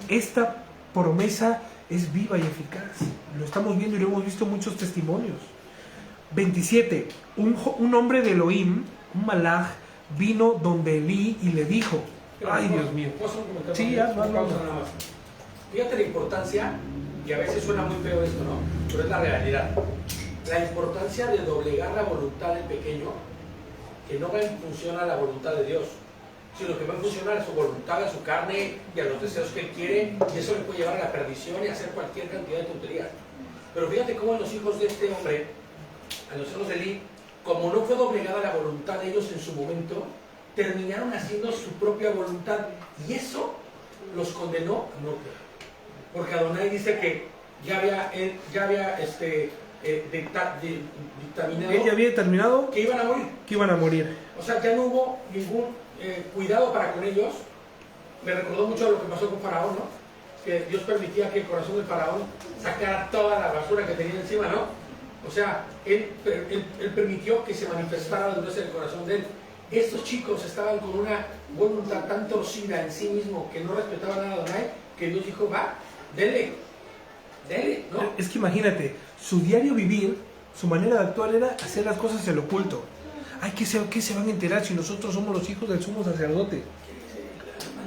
Esta promesa es viva y eficaz. Lo estamos viendo y lo hemos visto en muchos testimonios. 27. Un hombre de Elohim, un malaj, vino donde Elí y le dijo, ay, Dios mío. ¿Puedo hacer un comentario? Sí, hazlo. Nada más. Fíjate la importancia, y a veces suena muy feo esto, ¿no? Pero es la realidad. La importancia de doblegar la voluntad del pequeño, que no va en función a la voluntad de Dios. sino que va a funcionar a su voluntad, a su carne y a los deseos que él quiere, y eso le puede llevar a la perdición y a hacer cualquier cantidad de tonterías. Pero fíjate cómo los hijos de este hombre, a los hijos de Eli, como no fue doblegada la voluntad de ellos en su momento, terminaron haciendo su propia voluntad, y eso los condenó a muerte. Porque Adonai dice que ya había dictaminado, Él ya había determinado que iban a morir. que iban a morir. O sea, ya no hubo ningún cuidado para con ellos. Me recordó mucho a lo que pasó con Faraón, ¿no? Que Dios permitía que el corazón del Faraón sacara toda la basura que tenía encima, ¿no? O sea, él permitió que se manifestara la dureza del corazón de él. Estos chicos estaban con una voluntad tan torcida en sí mismo que no respetaban nada a Adonai, que Dios dijo, va, dele, ¿no? Es que imagínate, su diario vivir, su manera de actuar era hacer las cosas en lo oculto. Ay, ¿qué se van a enterar si nosotros somos los hijos del sumo sacerdote?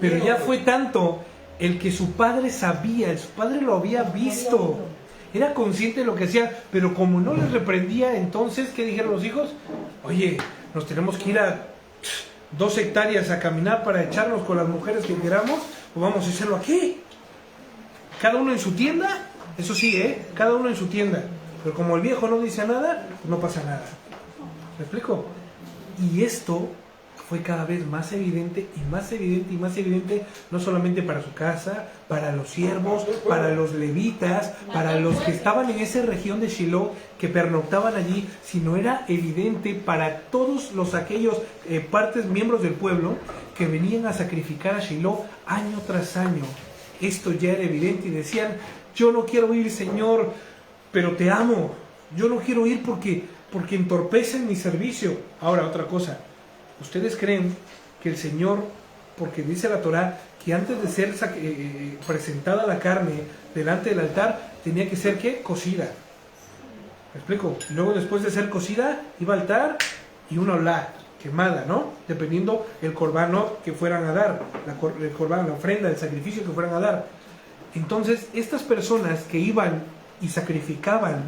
Pero ya fue tanto el que su padre sabía, su padre lo había visto, era consciente de lo que hacía, pero como no les reprendía, entonces, ¿qué dijeron los hijos? Oye, nos tenemos que ir a 2 hectáreas a caminar para echarnos con las mujeres que queramos, pues vamos a hacerlo aquí. Cada uno en su tienda, eso sí, cada uno en su tienda. Pero como el viejo no dice nada, pues no pasa nada. ¿Me explico? Y esto fue cada vez más evidente y más evidente y más evidente, no solamente para su casa, para los siervos, para los levitas, para los que estaban en esa región de Shiloh, que pernoctaban allí, sino era evidente para todos aquellos miembros del pueblo que venían a sacrificar a Shiloh año tras año. Esto ya era evidente y decían, yo no quiero ir, Señor, pero te amo. Yo no quiero ir porque entorpecen mi servicio. Ahora, otra cosa. ¿Ustedes creen que el Señor, porque dice la Torá, que antes de ser presentada la carne delante del altar, tenía que ser, ¿qué? Cocida? ¿Me explico? Luego, después de ser cocida, iba al altar y una olá, quemada, ¿no? Dependiendo el corbano que fueran a dar, el corbán, la ofrenda, el sacrificio que fueran a dar. Entonces, estas personas que iban y sacrificaban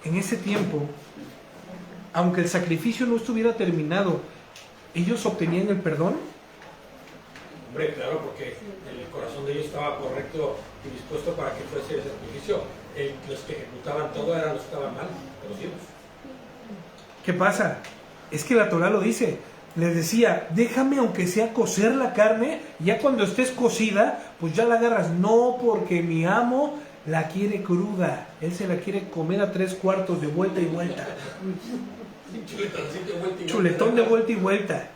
en ese tiempo, aunque el sacrificio no estuviera terminado, ¿ellos obtenían el perdón? Hombre, claro, porque el corazón de ellos estaba correcto y dispuesto para que fuese el sacrificio. Los que ejecutaban todo eran los que estaban mal, los hijos. ¿Qué pasa? Es que la Torá lo dice. Les decía, déjame aunque sea cocer la carne, ya cuando estés cocida, pues ya la agarras. No, porque mi amo la quiere cruda. Él se la quiere comer a 3/4 de vuelta y vuelta. Chuletón de vuelta y vuelta.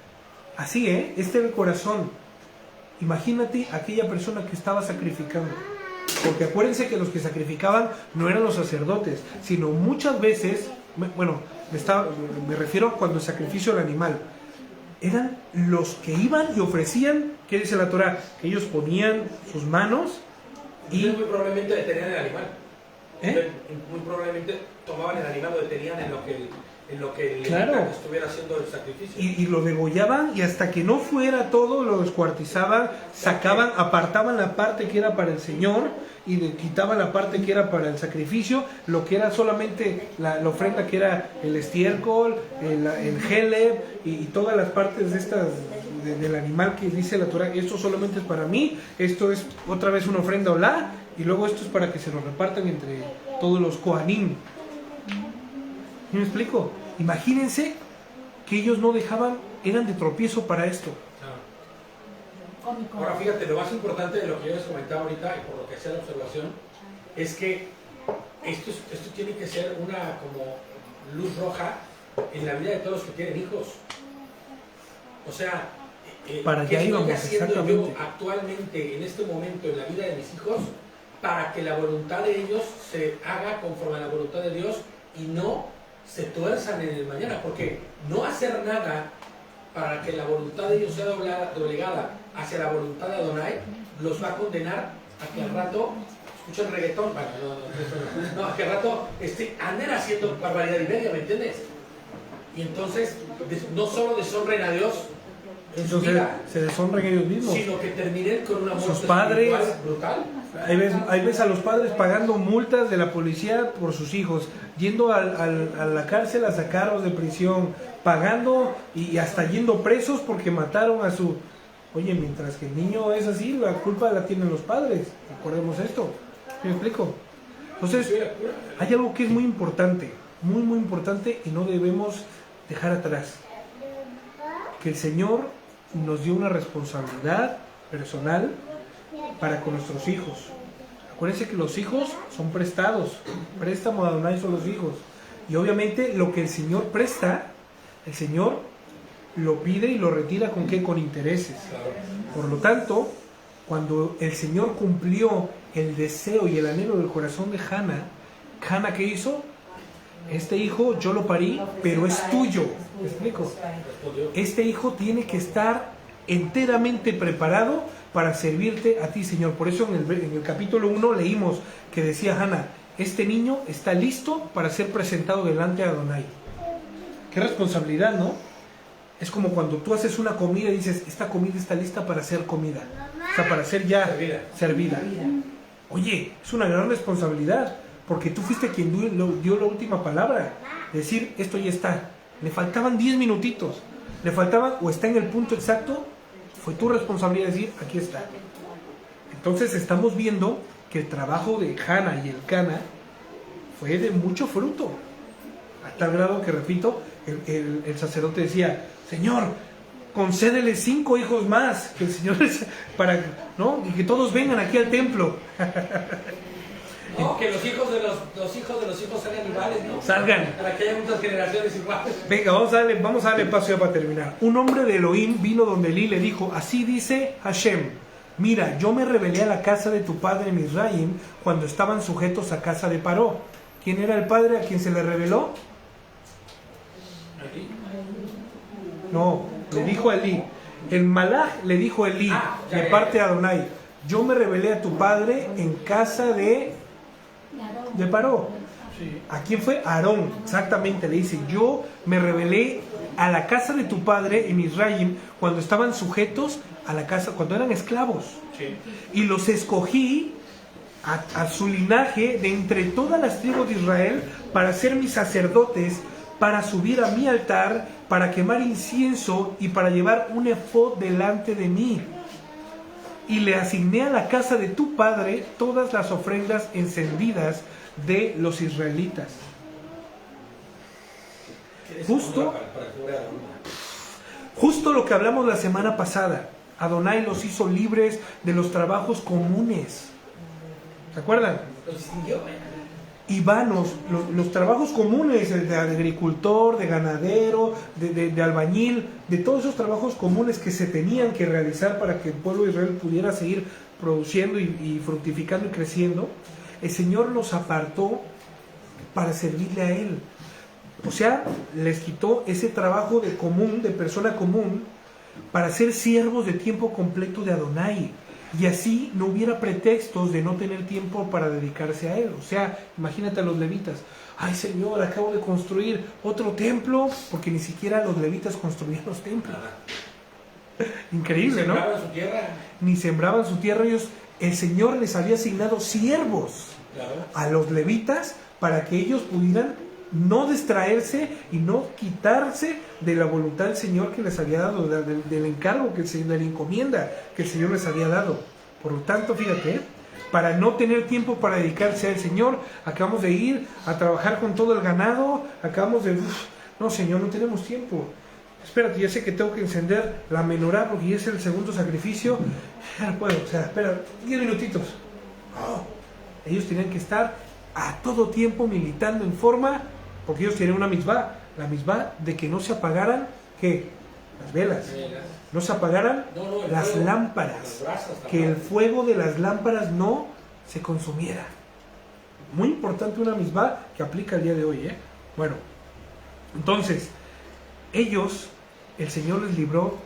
Así, este es el corazón. Imagínate aquella persona que estaba sacrificando. Porque acuérdense que los que sacrificaban no eran los sacerdotes, sino muchas veces, me refiero a cuando el sacrificio del animal, eran los que iban y ofrecían, ¿qué dice la Torá? Que ellos ponían sus manos y muy probablemente detenían el animal. Muy probablemente tomaban el animal, lo detenían en lo que el claro, estuviera haciendo el sacrificio. Y lo degollaban, y hasta que no fuera todo, lo descuartizaban, sacaban, apartaban la parte que era para el Señor y le quitaban la parte que era para el sacrificio, lo que era solamente la ofrenda, que era el estiércol, el geleb y todas las partes de estas del animal, que dice la Torá, esto solamente es para mí, esto es otra vez una ofrenda olá, y luego esto es para que se lo repartan entre todos los kohanim. ¿Me explico? Imagínense que ellos no dejaban, eran de tropiezo para esto. Ahora fíjate, lo más importante de lo que yo les comentaba ahorita, y por lo que hacía la observación, es que esto tiene que ser una como luz roja en la vida de todos los que tienen hijos. O sea, para allá ¿qué íbamos, estoy haciendo exactamente yo actualmente, en este momento, en la vida de mis hijos, para que la voluntad de ellos se haga conforme a la voluntad de Dios y no se tuerzan en el mañana? Porque no hacer nada para que la voluntad de ellos sea doblegada hacia la voluntad de Adonai los va a condenar a que al rato escuchen reggaetón, a que al rato anden haciendo barbaridad y media, ¿me entiendes? Y entonces no solo deshonren a Dios en su vida, se deshonran ellos mismos, sino que terminen con una muerte sus padres espiritual brutal. Ahí ves a los padres pagando multas de la policía por sus hijos, yendo a la cárcel a sacarlos de prisión, pagando y hasta yendo presos porque mataron a su... Oye, mientras que el niño es así, la culpa la tienen los padres. Recordemos esto. ¿Me explico? Entonces, hay algo que es muy importante, muy importante y no debemos dejar atrás. Que el Señor nos dio una responsabilidad personal para con nuestros hijos. Acuérdense que los hijos son prestados. Préstamo de Adonai son los hijos. Y obviamente lo que el Señor presta, el Señor lo pide y lo retira ¿con qué? Con intereses. Por lo tanto, cuando el Señor cumplió el deseo y el anhelo del corazón de Hannah, ¿qué hizo? Este hijo yo lo parí, pero es tuyo. ¿Me explico? Este hijo tiene que estar enteramente preparado para servirte a ti, Señor. Por eso en el capítulo 1 leímos que decía Hannah, este niño está listo para ser presentado delante de Adonai. Qué responsabilidad, ¿no? Es como cuando tú haces una comida y dices, esta comida está lista para ser comida. O sea, para ser ya servida. Oye, es una gran responsabilidad, porque tú fuiste quien dio la última palabra. Decir, esto ya está. Le faltaban 10 minutitos. Le faltaba, o está en el punto exacto, fue tu responsabilidad decir, aquí está. Entonces estamos viendo que el trabajo de Hannah y el Cana fue de mucho fruto. A tal grado que, repito, el sacerdote decía, Señor, concédele 5 hijos más, que el Señor para, ¿no? Y que todos vengan aquí al templo. No, que los hijos de los hijos salgan iguales, ¿no? Salgan. Para que haya muchas generaciones iguales. Venga, vamos a darle paso ya para terminar. Un hombre de Elohim vino donde Elí y le dijo, así dice Hashem, mira, yo me rebelé a la casa de tu padre Misraim cuando estaban sujetos a casa de Paró. ¿Quién era el padre a quien se le rebeló? No, le dijo a Elí. El Malach le dijo a Elí, de parte de Adonai, yo me rebelé a tu padre en casa de Paró. ¿A quién fue? Aarón, exactamente, le dice, yo me rebelé a la casa de tu padre en Misraim cuando estaban sujetos a la casa, cuando eran esclavos. Y los escogí a su linaje de entre todas las tribus de Israel para ser mis sacerdotes, para subir a mi altar, para quemar incienso y para llevar un efod delante de mí. Y le asigné a la casa de tu padre todas las ofrendas encendidas de los israelitas. Justo lo que hablamos la semana pasada. Adonai los hizo libres de los trabajos comunes. ¿Se acuerdan? Los distinguió. Y vanos, los trabajos comunes de agricultor, de ganadero, de albañil, de todos esos trabajos comunes que se tenían que realizar para que el pueblo de Israel pudiera seguir produciendo y fructificando y creciendo, el Señor los apartó para servirle a Él. O sea, les quitó ese trabajo de persona común, para ser siervos de tiempo completo de Adonai. Y así no hubiera pretextos de no tener tiempo para dedicarse a Él. O sea, imagínate a los levitas. Ay, Señor, acabo de construir otro templo, porque ni siquiera los levitas construían los templos. Increíble, ¿no? Ni sembraban su tierra. Ni sembraban su tierra. Ellos, el Señor les había asignado siervos a los levitas para que ellos pudieran no distraerse y no quitarse de la voluntad del Señor que les había dado, del encargo, de la encomienda que el Señor les había dado. Por lo tanto, fíjate, para no tener tiempo para dedicarse al Señor, acabamos de ir a trabajar con todo el ganado, acabamos de... no, Señor, no tenemos tiempo. Espérate, ya sé que tengo que encender la menorá porque ya es el segundo sacrificio. Ya no puedo, o sea, espera, 10 minutitos. Oh, ellos tenían que estar a todo tiempo militando en forma, porque ellos tienen una mitzvah, la mitzvah de que no se apagaran, ¿qué? Las velas. No se apagaran las lámparas, que el fuego de las lámparas no se consumiera. Muy importante una mitzvah que aplica el día de hoy, ¿eh? Bueno, entonces, ellos, el Señor les libró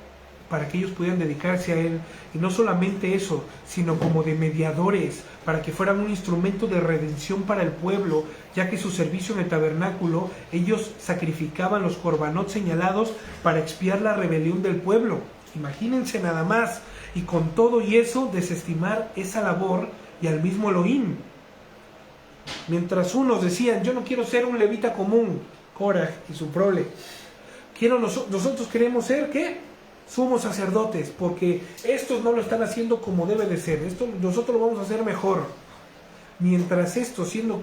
para que ellos pudieran dedicarse a Él, y no solamente eso, sino como de mediadores, para que fueran un instrumento de redención para el pueblo, ya que su servicio en el tabernáculo, ellos sacrificaban los corbanot señalados para expiar la rebelión del pueblo. Imagínense nada más, y con todo y eso, desestimar esa labor y al mismo Elohim. Mientras unos decían, yo no quiero ser un levita común, Korah y su prole. Nosotros queremos ser, ¿qué? Sumos sacerdotes, porque estos no lo están haciendo como debe de ser. Esto nosotros lo vamos a hacer mejor. Mientras estos, siendo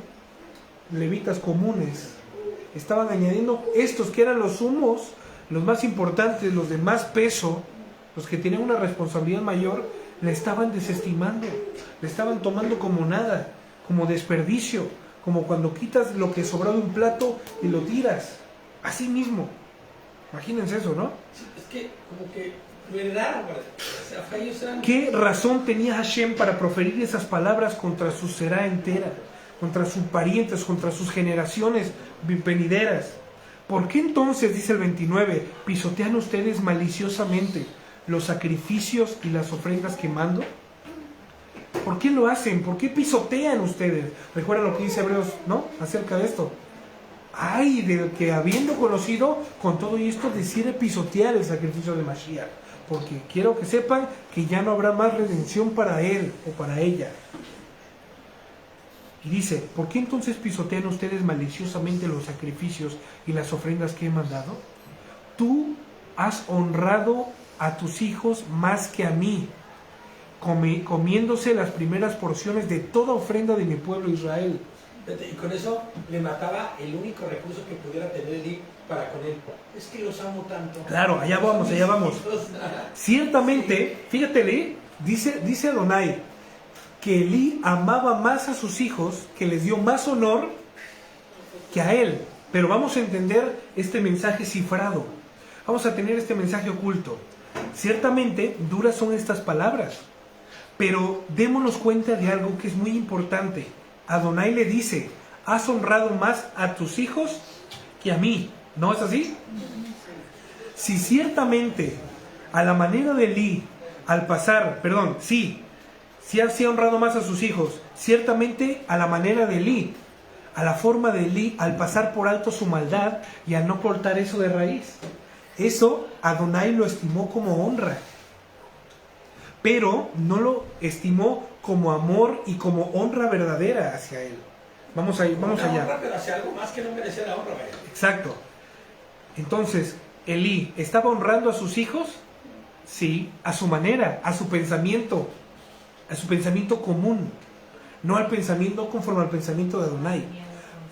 levitas comunes, estaban añadiendo estos que eran los sumos, los más importantes, los de más peso, los que tenían una responsabilidad mayor, le estaban desestimando, le estaban tomando como nada, como desperdicio, como cuando quitas lo que sobró de un plato y lo tiras. Así mismo. Imagínense eso, ¿no? Es que como que lo heredaron, o sea, ellos eran... ¿Qué razón tenía Hashem para proferir esas palabras contra su será entera, contra sus parientes, contra sus generaciones venideras? ¿Por qué entonces, dice el 29, pisotean ustedes maliciosamente los sacrificios y las ofrendas que mando? ¿Por qué lo hacen? ¿Por qué pisotean ustedes? Recuerda lo que dice Hebreos, ¿no? Acerca de esto. Ay, del que habiendo conocido, con todo esto decide pisotear el sacrificio de Mashiach. Porque quiero que sepan que ya no habrá más redención para él o para ella. Y dice, ¿por qué entonces pisotean ustedes maliciosamente los sacrificios y las ofrendas que he mandado? Tú has honrado a tus hijos más que a mí, comiéndose las primeras porciones de toda ofrenda de mi pueblo Israel. Y con eso le mataba el único recurso que pudiera tener Eli para con él. Es que los amo tanto. Claro, allá vamos, allá vamos. Ciertamente, fíjate, Lee, dice Adonai que Eli amaba más a sus hijos, que les dio más honor que a él. Pero vamos a entender este mensaje cifrado. Vamos a tener este mensaje oculto. Ciertamente, duras son estas palabras. Pero démonos cuenta de algo que es muy importante. Adonai le dice, has honrado más a tus hijos que a mí. ¿No es así? Si ciertamente, a la manera de Eli, al pasar, sí ha honrado más a sus hijos, ciertamente a la manera de Eli, a la forma de Eli, al pasar por alto su maldad y al no cortar eso de raíz. Eso Adonai lo estimó como honra, pero no lo estimó como amor y como honra verdadera hacia él. Vamos allá. Honra, pero hacia algo más que no merecía la honra. Exacto. Entonces, Eli, ¿estaba honrando a sus hijos? Sí, a su manera, a su pensamiento común, no al pensamiento conforme al pensamiento de Adonai.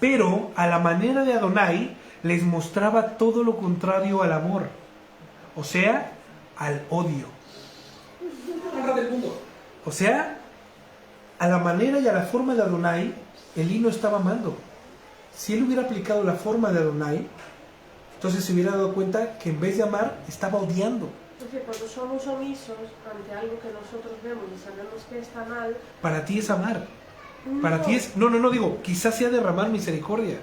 Pero a la manera de Adonai les mostraba todo lo contrario al amor, o sea, al odio. Honra del mundo. O sea, a la manera y a la forma de Adonai, Eli no estaba amando. Si él hubiera aplicado la forma de Adonai, entonces se hubiera dado cuenta que en vez de amar, estaba odiando. Entonces, cuando somos omisos ante algo que nosotros vemos y sabemos que está mal... Para ti es amar. Para no, ti es... No, digo, quizás sea derramar misericordia.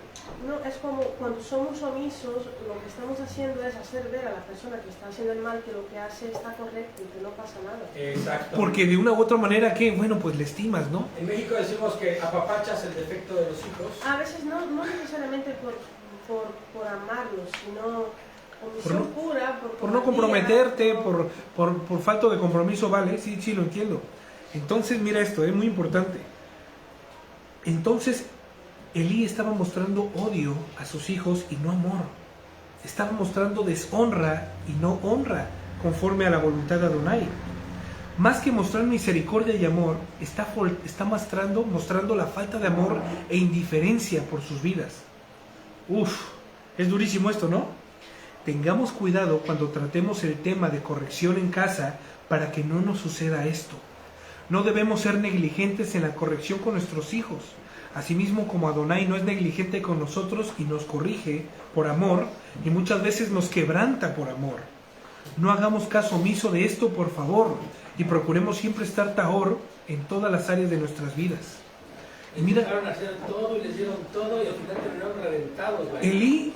No, es como cuando somos omisos, lo que estamos haciendo es hacer ver a la persona que está haciendo el mal que lo que hace está correcto y que no pasa nada. Exacto. Porque de una u otra manera, ¿qué? Bueno, pues le estimas, ¿no? En México decimos que apapachas el defecto de los hijos. A veces no necesariamente por amarlos, sino omisión pura, por no comprometerte, por falta de compromiso, ¿vale? Sí, lo entiendo. Entonces, mira esto, es muy importante. Entonces, Eli estaba mostrando odio a sus hijos y no amor. Estaba mostrando deshonra y no honra, conforme a la voluntad de Adonai. Más que mostrar misericordia y amor, está mostrando la falta de amor e indiferencia por sus vidas. Es durísimo esto, ¿no? Tengamos cuidado cuando tratemos el tema de corrección en casa para que no nos suceda esto. No debemos ser negligentes en la corrección con nuestros hijos. Asimismo, como Adonai no es negligente con nosotros y nos corrige por amor, y muchas veces nos quebranta por amor. No hagamos caso omiso de esto, por favor, y procuremos siempre estar tahor en todas las áreas de nuestras vidas. Y mira, hacer todo y les dieron todo y al final terminaron reventados. Eli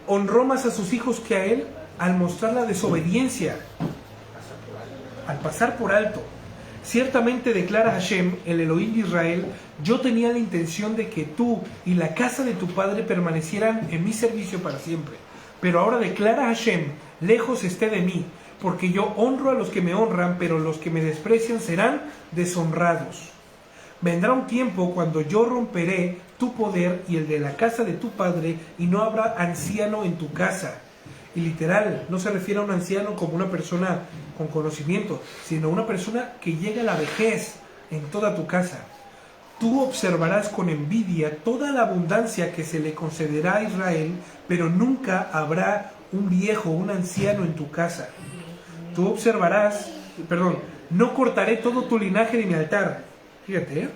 honró más a sus hijos que a él al mostrar la desobediencia, al pasar por alto. Ciertamente declara Hashem, el Elohim de Israel, yo tenía la intención de que tú y la casa de tu padre permanecieran en mi servicio para siempre. Pero ahora declara Hashem, lejos esté de mí, porque yo honro a los que me honran, pero los que me desprecian serán deshonrados. Vendrá un tiempo cuando yo romperé tu poder y el de la casa de tu padre, y no habrá anciano en tu casa. Y literal, no se refiere a un anciano como una persona con conocimiento, sino una persona que llega a la vejez en toda tu casa. Tú observarás con envidia toda la abundancia que se le concederá a Israel, pero nunca habrá un viejo, un anciano en tu casa. Tú observarás, no cortaré todo tu linaje de mi altar. Fíjate,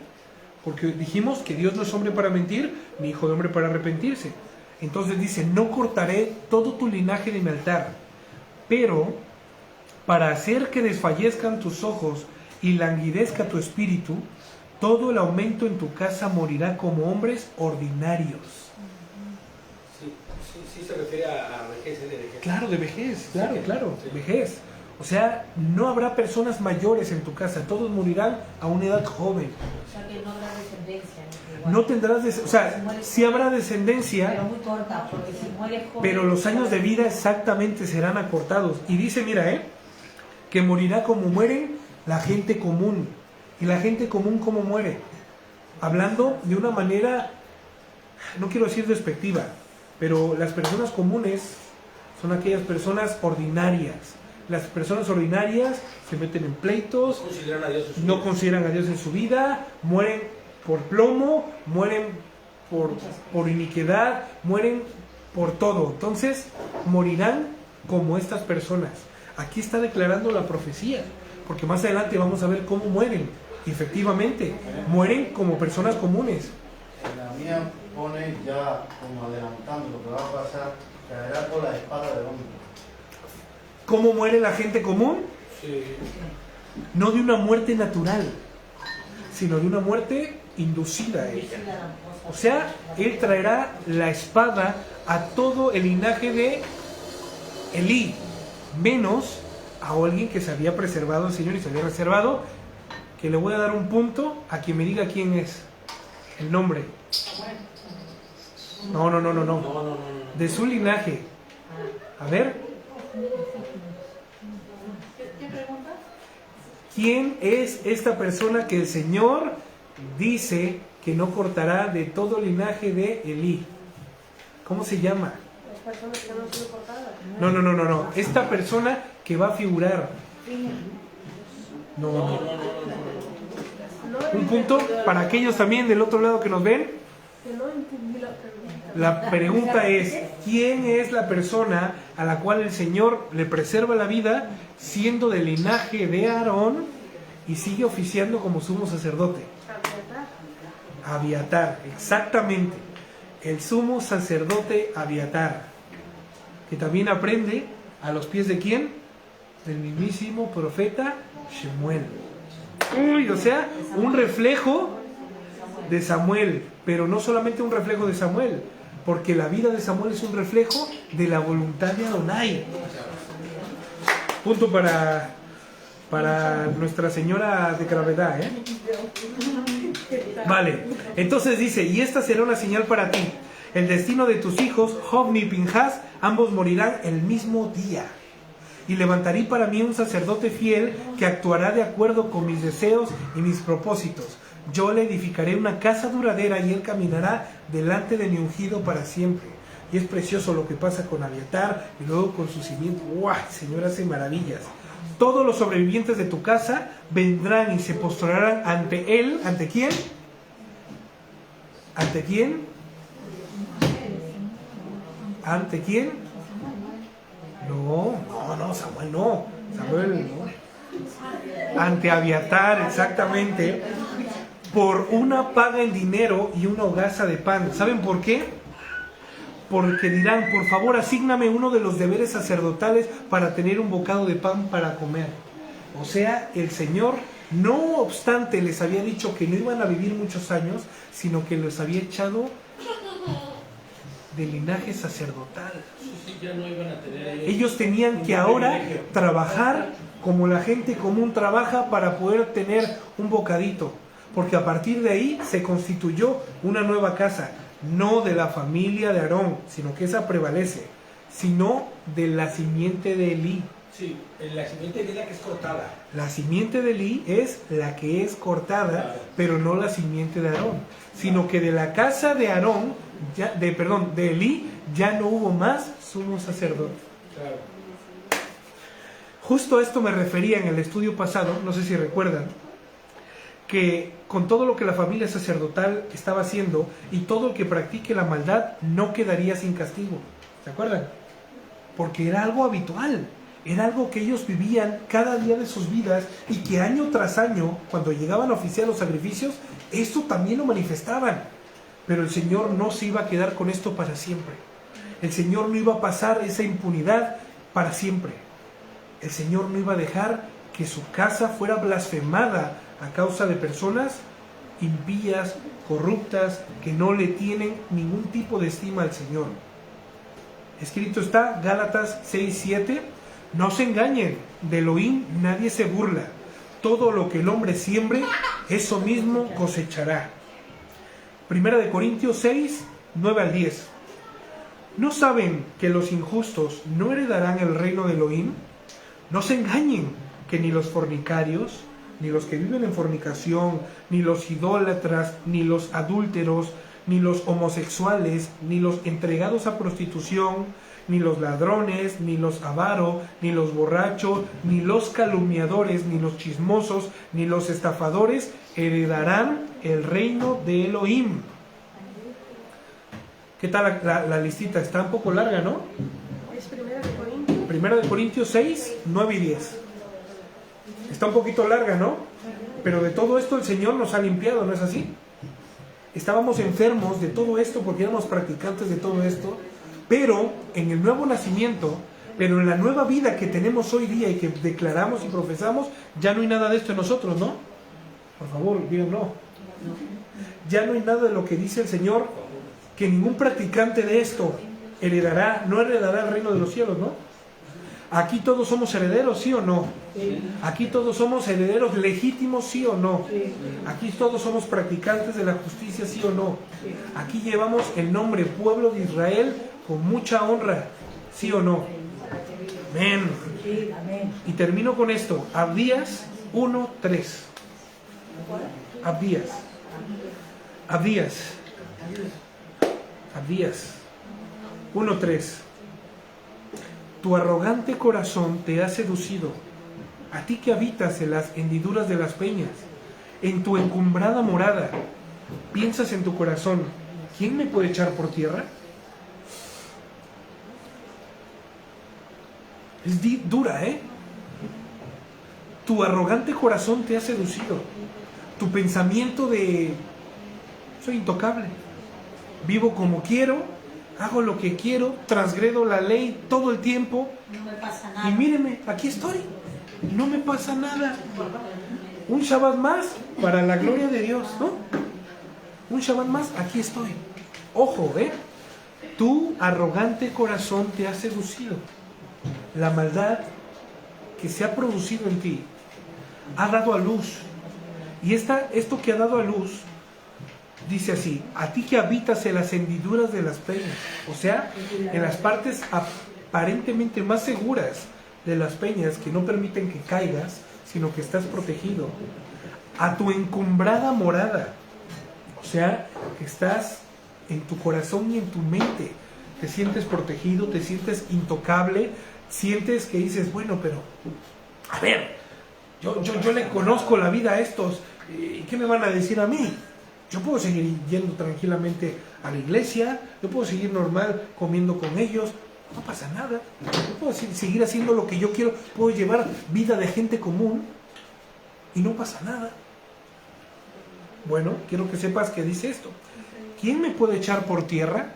porque dijimos que Dios no es hombre para mentir, ni hijo de hombre para arrepentirse. Entonces dice, no cortaré todo tu linaje de mi altar, pero para hacer que desfallezcan tus ojos y languidezca tu espíritu, todo el aumento en tu casa morirá como hombres ordinarios. Sí se refiere a vejez, de vejez. Claro, de vejez, claro, Sí. vejez. O sea, no habrá personas mayores en tu casa, todos morirán a una edad joven. O sea que no habrá descendencia. Igual. No tendrás, o sea, sí habrá descendencia, Pero muy corta, porque si mueres joven... pero los años de vida exactamente serán acortados. Y dice, mira, que morirá como mueren la gente común. ¿Y la gente común cómo muere? Hablando de una manera, no quiero decir despectiva, pero las personas comunes son aquellas personas ordinarias. Las personas ordinarias se meten en pleitos, no consideran a Dios en su vida, mueren por plomo, mueren por iniquidad, mueren por todo. Entonces, morirán como estas personas. Aquí está declarando la profecía, porque más adelante vamos a ver cómo mueren. Y efectivamente, mueren como personas comunes. En la mía pone ya como adelantando lo que va a pasar, caerá con la espada del hombre. ¿Cómo muere la gente común? Sí. No de una muerte natural, sino de una muerte inducida a ella. O sea, él traerá la espada a todo el linaje de Elí, menos a alguien que se había preservado el Señor y se había reservado, que le voy a dar un punto a quien me diga quién es, el nombre. No. De su linaje. A ver. ¿Qué pregunta? ¿Quién es esta persona que el Señor dice que no cortará de todo linaje de Elí? ¿Cómo se llama? Las personas que no han sido cortadas. No. Esta persona que va a figurar. No. Un punto para aquellos también del otro lado que nos ven. Que no entendí la pregunta. La pregunta es, ¿quién es la persona a la cual el Señor le preserva la vida siendo del linaje de Aarón y sigue oficiando como sumo sacerdote? Abiatar, exactamente. El sumo sacerdote Abiatar, que también aprende a los pies de ¿quién? Del mismísimo profeta Shemuel. O sea, un reflejo de Samuel, pero no solamente un reflejo de Samuel, porque la vida de Samuel es un reflejo de la voluntad de Adonai. Punto para Nuestra Señora de Gravedad, Vale, entonces dice, y esta será una señal para ti. El destino de tus hijos, Hofni y Pinhas, ambos morirán el mismo día. Y levantaré para mí un sacerdote fiel que actuará de acuerdo con mis deseos y mis propósitos. Yo le edificaré una casa duradera y él caminará delante de mi ungido para siempre. Y es precioso lo que pasa con Abiatar y luego con su simiente. ¡Guau! El Señor hace maravillas. Todos los sobrevivientes de tu casa vendrán y se postrarán ante él. ¿Ante quién? ¿Ante quién? ¿Ante quién? No, Samuel no. Samuel no. Ante Abiatar, exactamente. Por una paga en dinero y una hogaza de pan. ¿Saben por qué? Porque dirán, por favor, asígname uno de los deberes sacerdotales para tener un bocado de pan para comer. O sea, el Señor, no obstante, les había dicho que no iban a vivir muchos años, sino que los había echado de linaje sacerdotal. Sí, ya no iban a tener Ellos tenían que ahora trabajar como la gente común trabaja para poder tener un bocadito. Porque a partir de ahí se constituyó una nueva casa, no de la familia de Aarón, sino que esa prevalece, sino de la simiente de Elí. Sí, la simiente de la que es cortada. La simiente de Elí es la que es cortada, Claro. pero no la simiente de Aarón, sino que de la casa de Aarón, de Elí, ya no hubo más sumo sacerdote. Claro. Justo a esto me refería en el estudio pasado, no sé si recuerdan, que con todo lo que la familia sacerdotal estaba haciendo y todo el que practique la maldad no quedaría sin castigo. ¿Se acuerdan? Porque era algo habitual, era algo que ellos vivían cada día de sus vidas y que año tras año, cuando llegaban a oficiar los sacrificios, esto también lo manifestaban. Pero el Señor no se iba a quedar con esto para siempre. El Señor no iba a pasar esa impunidad para siempre. El Señor no iba a dejar que su casa fuera blasfemada a causa de personas impías, corruptas, que no le tienen ningún tipo de estima al Señor. Escrito está, Gálatas 6:7, no se engañen, de Elohim nadie se burla. Todo lo que el hombre siembre, eso mismo cosechará. Primera de Corintios 6:9-10. ¿No saben que los injustos no heredarán el reino de Elohim? No se engañen, que ni los fornicarios, ni los que viven en fornicación, ni los idólatras, ni los adúlteros, ni los homosexuales, ni los entregados a prostitución, ni los ladrones, ni los avaros, ni los borrachos, ni los calumniadores, ni los chismosos, ni los estafadores heredarán el reino de Elohim. ¿Qué tal la listita? Está un poco larga, ¿no? Es Primera de Corintios. Primera de Corintios 6:9-10. Está un poquito larga, ¿no? Pero de todo esto el Señor nos ha limpiado, ¿no es así? Estábamos enfermos de todo esto porque éramos practicantes de todo esto, pero en el nuevo nacimiento, pero en la nueva vida que tenemos hoy día y que declaramos y profesamos, ya no hay nada de esto en nosotros, ¿no? Por favor, digan no. Ya no hay nada de lo que dice el Señor, que ningún practicante de esto no heredará el reino de los cielos, ¿no? Aquí todos somos herederos, ¿sí o no? Sí. Aquí todos somos herederos legítimos, ¿sí o no? Sí. Aquí todos somos practicantes de la justicia, ¿sí o no? Sí. Aquí llevamos el nombre pueblo de Israel con mucha honra, ¿sí o no? Amén. Sí, amén. Y termino con esto, Abdías 1:3. Abdías 1:3. Tu arrogante corazón te ha seducido, a ti que habitas en las hendiduras de las peñas, en tu encumbrada morada. Piensas en tu corazón, ¿quién me puede echar por tierra? Es dura, ¿eh? Tu arrogante corazón te ha seducido. Tu pensamiento de soy intocable, vivo como quiero, hago lo que quiero, transgredo la ley todo el tiempo. No me pasa nada. Y míreme, aquí estoy, no me pasa nada. Un Shabbat más para la gloria de Dios, ¿no? Un Shabbat más, aquí estoy. Ojo, tu arrogante corazón te ha seducido. La maldad que se ha producido en ti ha dado a luz. Y esto que ha dado a luz, dice así, a ti que habitas en las hendiduras de las peñas, o sea, en las partes aparentemente más seguras de las peñas que no permiten que caigas, sino que estás protegido, a tu encumbrada morada, o sea, que estás en tu corazón y en tu mente, te sientes protegido, te sientes intocable, sientes que dices, bueno, pero, a ver, yo le conozco la vida a estos, ¿y qué me van a decir a mí? Yo puedo seguir yendo tranquilamente a la iglesia, yo puedo seguir normal comiendo con ellos, no pasa nada. Yo puedo seguir haciendo lo que yo quiero, puedo llevar vida de gente común y no pasa nada. Bueno, quiero que sepas que dice esto. ¿Quién me puede echar por tierra?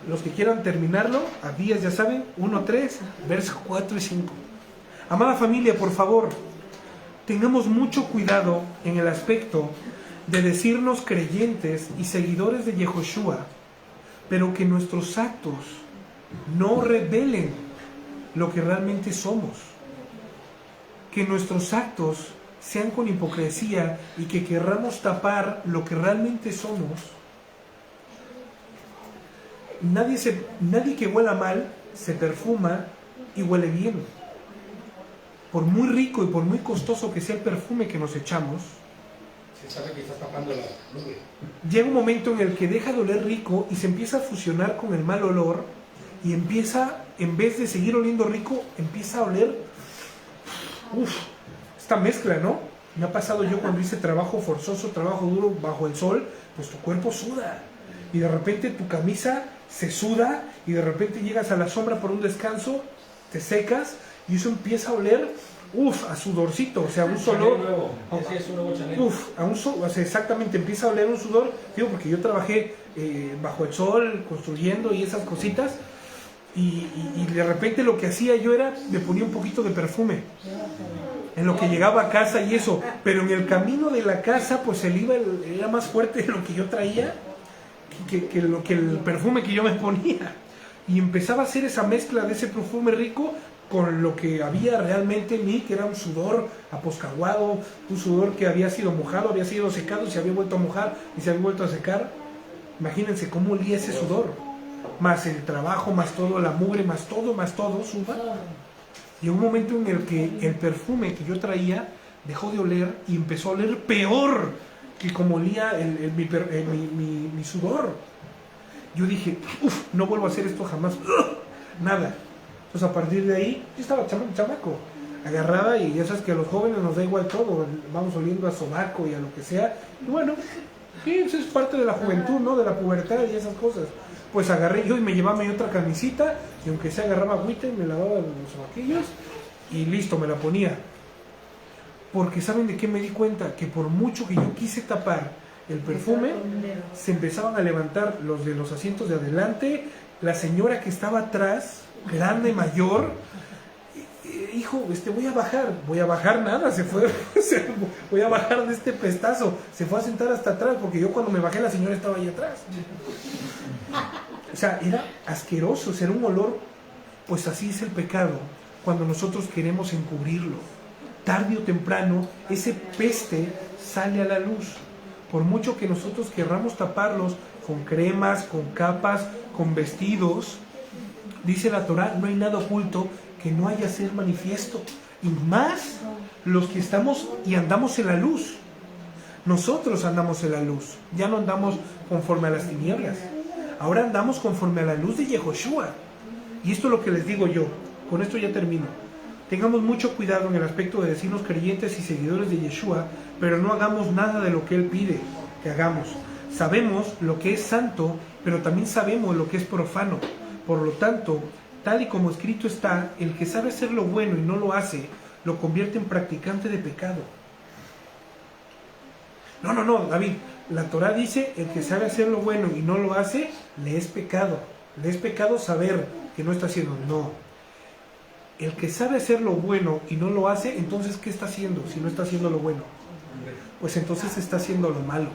Los que quieran terminarlo, Abdías ya saben, 1:3, versos 4 y 5. Amada familia, por favor, tengamos mucho cuidado en el aspecto de decirnos creyentes y seguidores de Yehoshua, pero que nuestros actos no revelen lo que realmente somos. Que nuestros actos sean con hipocresía y que querramos tapar lo que realmente somos. Nadie que huela mal se perfuma y huele bien. Por muy rico y por muy costoso que sea el perfume que nos echamos, Se sabe que estás tapando la nube. llega un momento en el que deja de oler rico y se empieza a fusionar con el mal olor y empieza, en vez de seguir oliendo rico, empieza a oler esta mezcla, ¿no? Me ha pasado yo cuando hice trabajo forzoso, trabajo duro bajo el sol, pues tu cuerpo suda y de repente tu camisa se suda y de repente llegas a la sombra por un descanso, te secas y eso empieza a oler a sudorcito, o sea, un olor. Nuevo. Ese es un nuevo Chanel. O sea, exactamente, empieza a oler un sudor, digo, porque yo trabajé bajo el sol, construyendo y esas cositas, y de repente lo que hacía yo era, me ponía un poquito de perfume, en lo que llegaba a casa y eso, pero en el camino de la casa, pues el IVA era más fuerte de lo que yo traía, que el perfume que yo me ponía, y empezaba a hacer esa mezcla de ese perfume rico, con lo que había realmente en mí, que era un sudor aposcaguado, un sudor que había sido mojado, había sido secado, se había vuelto a mojar y se había vuelto a secar. Imagínense cómo olía ese sudor, más el trabajo, más todo, la mugre, más todo, suma. Llegó un momento en el que el perfume que yo traía dejó de oler y empezó a oler peor que como olía mi sudor. Yo dije, no vuelvo a hacer esto jamás, nada. Entonces a partir de ahí, yo estaba chamaco, agarraba y ya sabes que a los jóvenes nos da igual todo, vamos oliendo a sobaco y a lo que sea, y bueno, sí, eso es parte de la juventud, ¿no? De la pubertad y esas cosas. Pues agarré yo y me llevaba mi otra camisita, y aunque sea agarraba agüita y me lavaba los sobaquillos, y listo, me la ponía. Porque ¿saben de qué me di cuenta? Que por mucho que yo quise tapar el perfume, se empezaban a levantar los de los asientos de adelante, la señora que estaba atrás, grande, mayor, hijo, voy a bajar nada, se fue, voy a bajar de este pestazo, se fue a sentar hasta atrás, porque yo cuando me bajé la señora estaba ahí atrás. O sea, era asqueroso, era un olor, pues así es el pecado, cuando nosotros queremos encubrirlo. Tarde o temprano, ese peste sale a la luz. Por mucho que nosotros querramos taparlos con cremas, con capas, con vestidos, dice la Torá, no hay nada oculto que no haya ser manifiesto. Y más los que estamos y andamos en la luz. Nosotros andamos en la luz. Ya no andamos conforme a las tinieblas. Ahora andamos conforme a la luz de Yehoshua. Y esto es lo que les digo yo. Con esto ya termino. Tengamos mucho cuidado en el aspecto de decirnos creyentes y seguidores de Yeshua, pero no hagamos nada de lo que Él pide que hagamos. Sabemos lo que es santo, pero también sabemos lo que es profano. Por lo tanto, tal y como escrito está, el que sabe hacer lo bueno y no lo hace, lo convierte en practicante de pecado. No, David, la Torá dice, el que sabe hacer lo bueno y no lo hace, le es pecado. Le es pecado saber que no está haciendo, no. El que sabe hacer lo bueno y no lo hace, entonces ¿qué está haciendo si no está haciendo lo bueno? Pues entonces está haciendo lo malo.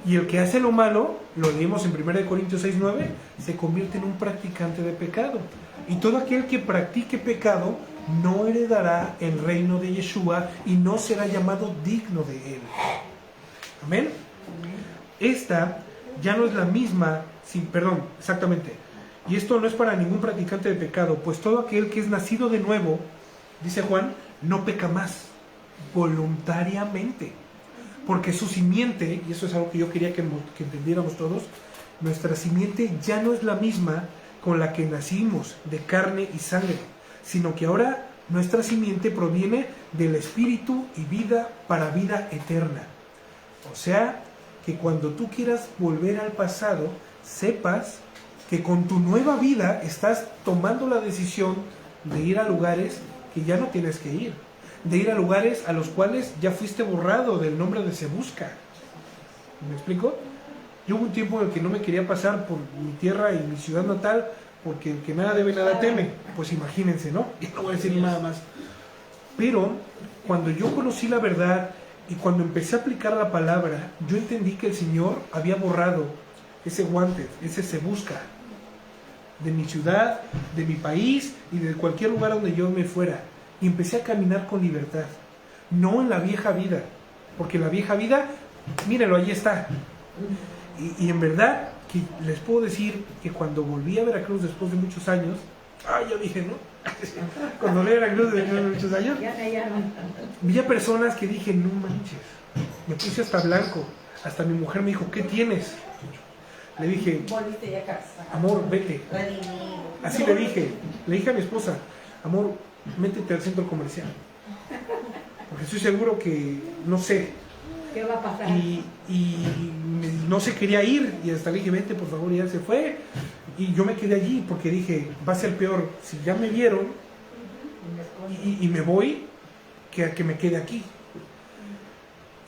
Y el que hace lo malo, lo leímos en 1 Corintios 6:9, se convierte en un practicante de pecado. Y todo aquel que practique pecado no heredará el reino de Yeshua y no será llamado digno de él. Amén. Esta ya no es la misma, exactamente. Y esto no es para ningún practicante de pecado, pues todo aquel que es nacido de nuevo, dice Juan, no peca más, voluntariamente. Porque su simiente, y eso es algo que yo quería que entendiéramos todos, nuestra simiente ya no es la misma con la que nacimos, de carne y sangre, sino que ahora nuestra simiente proviene del Espíritu y vida para vida eterna. O sea, que cuando tú quieras volver al pasado, sepas que con tu nueva vida estás tomando la decisión de ir a lugares que ya no tienes que ir, de ir a lugares a los cuales ya fuiste borrado del nombre de Se Busca. ¿Me explico? Yo hubo un tiempo en el que no me quería pasar por mi tierra y mi ciudad natal, porque el que nada debe, nada teme. Pues imagínense, ¿no? Y no voy a decir nada más. Pero cuando yo conocí la verdad y cuando empecé a aplicar la palabra, yo entendí que el Señor había borrado ese wanted, ese Se Busca, de mi ciudad, de mi país y de cualquier lugar donde yo me fuera. Y empecé a caminar con libertad, no en la vieja vida, porque la vieja vida, mírenlo, ahí está. Y en verdad que les puedo decir que cuando volví a Veracruz después de muchos años, Yo dije, ¿no? Cuando leí la cruz de muchos años, vi a personas que dije, no manches, me puse hasta blanco. Hasta mi mujer me dijo, ¿qué tienes? Le dije, Volviste ya a casa. amor, vete. Así le dije a mi esposa, amor, métete al centro comercial. Porque estoy seguro que, no sé, ¿Qué va a pasar? y no se quería ir, y hasta le dije, vete por favor, y ya se fue. Y yo me quedé allí porque dije, va a ser peor si ya me vieron y me voy que a que me quede aquí.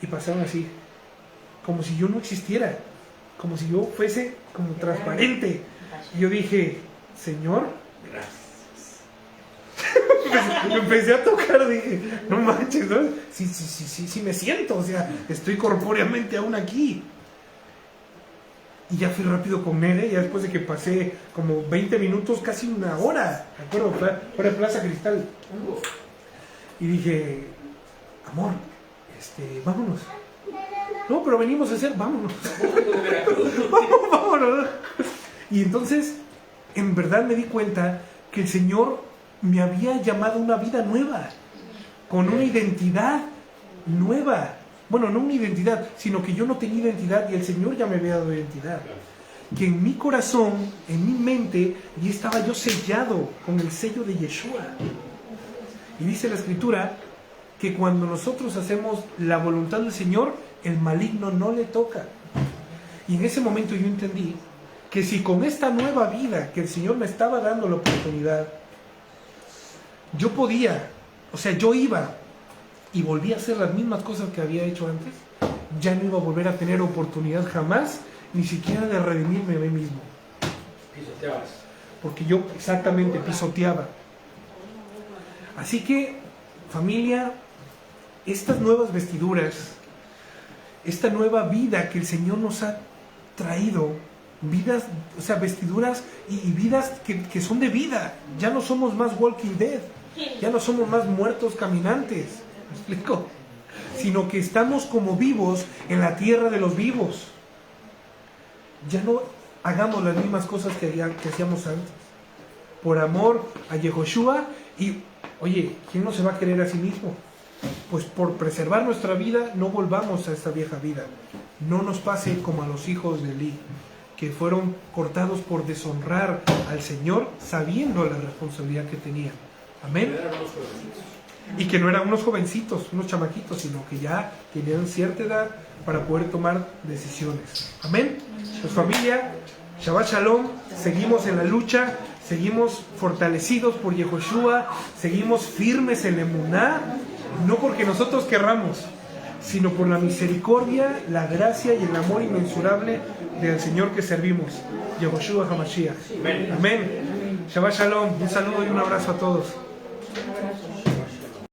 Y pasaron así, como si yo no existiera, como si yo fuese como transparente. Y yo dije, Señor, me empecé a tocar, dije, no manches, ¿no? Sí me siento, o sea, estoy corpóreamente aún aquí. Y ya fui rápido con Nere, ya después de que pasé como 20 minutos, casi una hora, ¿de acuerdo? Fuera de Plaza Cristal. Y dije, amor, vámonos. No, pero venimos a hacer, vámonos. Vámonos. Y entonces, en verdad me di cuenta que el Señor me había llamado a una vida nueva, con una identidad nueva. Bueno, no una identidad, sino que yo no tenía identidad y el Señor ya me había dado identidad. Que en mi corazón, en mi mente, ya estaba yo sellado con el sello de Yeshua. Y dice la Escritura que cuando nosotros hacemos la voluntad del Señor, el maligno no le toca. Y en ese momento yo entendí que si con esta nueva vida que el Señor me estaba dando la oportunidad, yo podía, o sea, yo iba y volví a hacer las mismas cosas que había hecho antes, ya no iba a volver a tener oportunidad jamás, ni siquiera de redimirme a mí mismo. Pisoteabas. Porque yo exactamente pisoteaba. Así que, familia, estas nuevas vestiduras, esta nueva vida que el Señor nos ha traído, vidas, o sea, vestiduras y vidas que son de vida. Ya no somos más Walking Dead, ya no somos más muertos caminantes, ¿me explico? Sino que estamos como vivos en la tierra de los vivos. Ya no hagamos las mismas cosas que hacíamos antes. Por amor a Yehoshua y, oye, ¿quién no se va a querer a sí mismo? Pues por preservar nuestra vida, no volvamos a esta vieja vida. No nos pase como a los hijos de Elí, que fueron cortados por deshonrar al Señor sabiendo la responsabilidad que tenían. Amén. Y que no eran unos jovencitos, unos chamaquitos, sino que ya tenían cierta edad para poder tomar decisiones. Amén. Pues familia, Shabbat Shalom, seguimos en la lucha, seguimos fortalecidos por Yehoshua, seguimos firmes en Emuná, no porque nosotros querramos, sino por la misericordia, la gracia y el amor inmensurable del Señor que servimos, Yehoshua HaMashiach. Amén. Shabbat Shalom, un saludo y un abrazo a todos.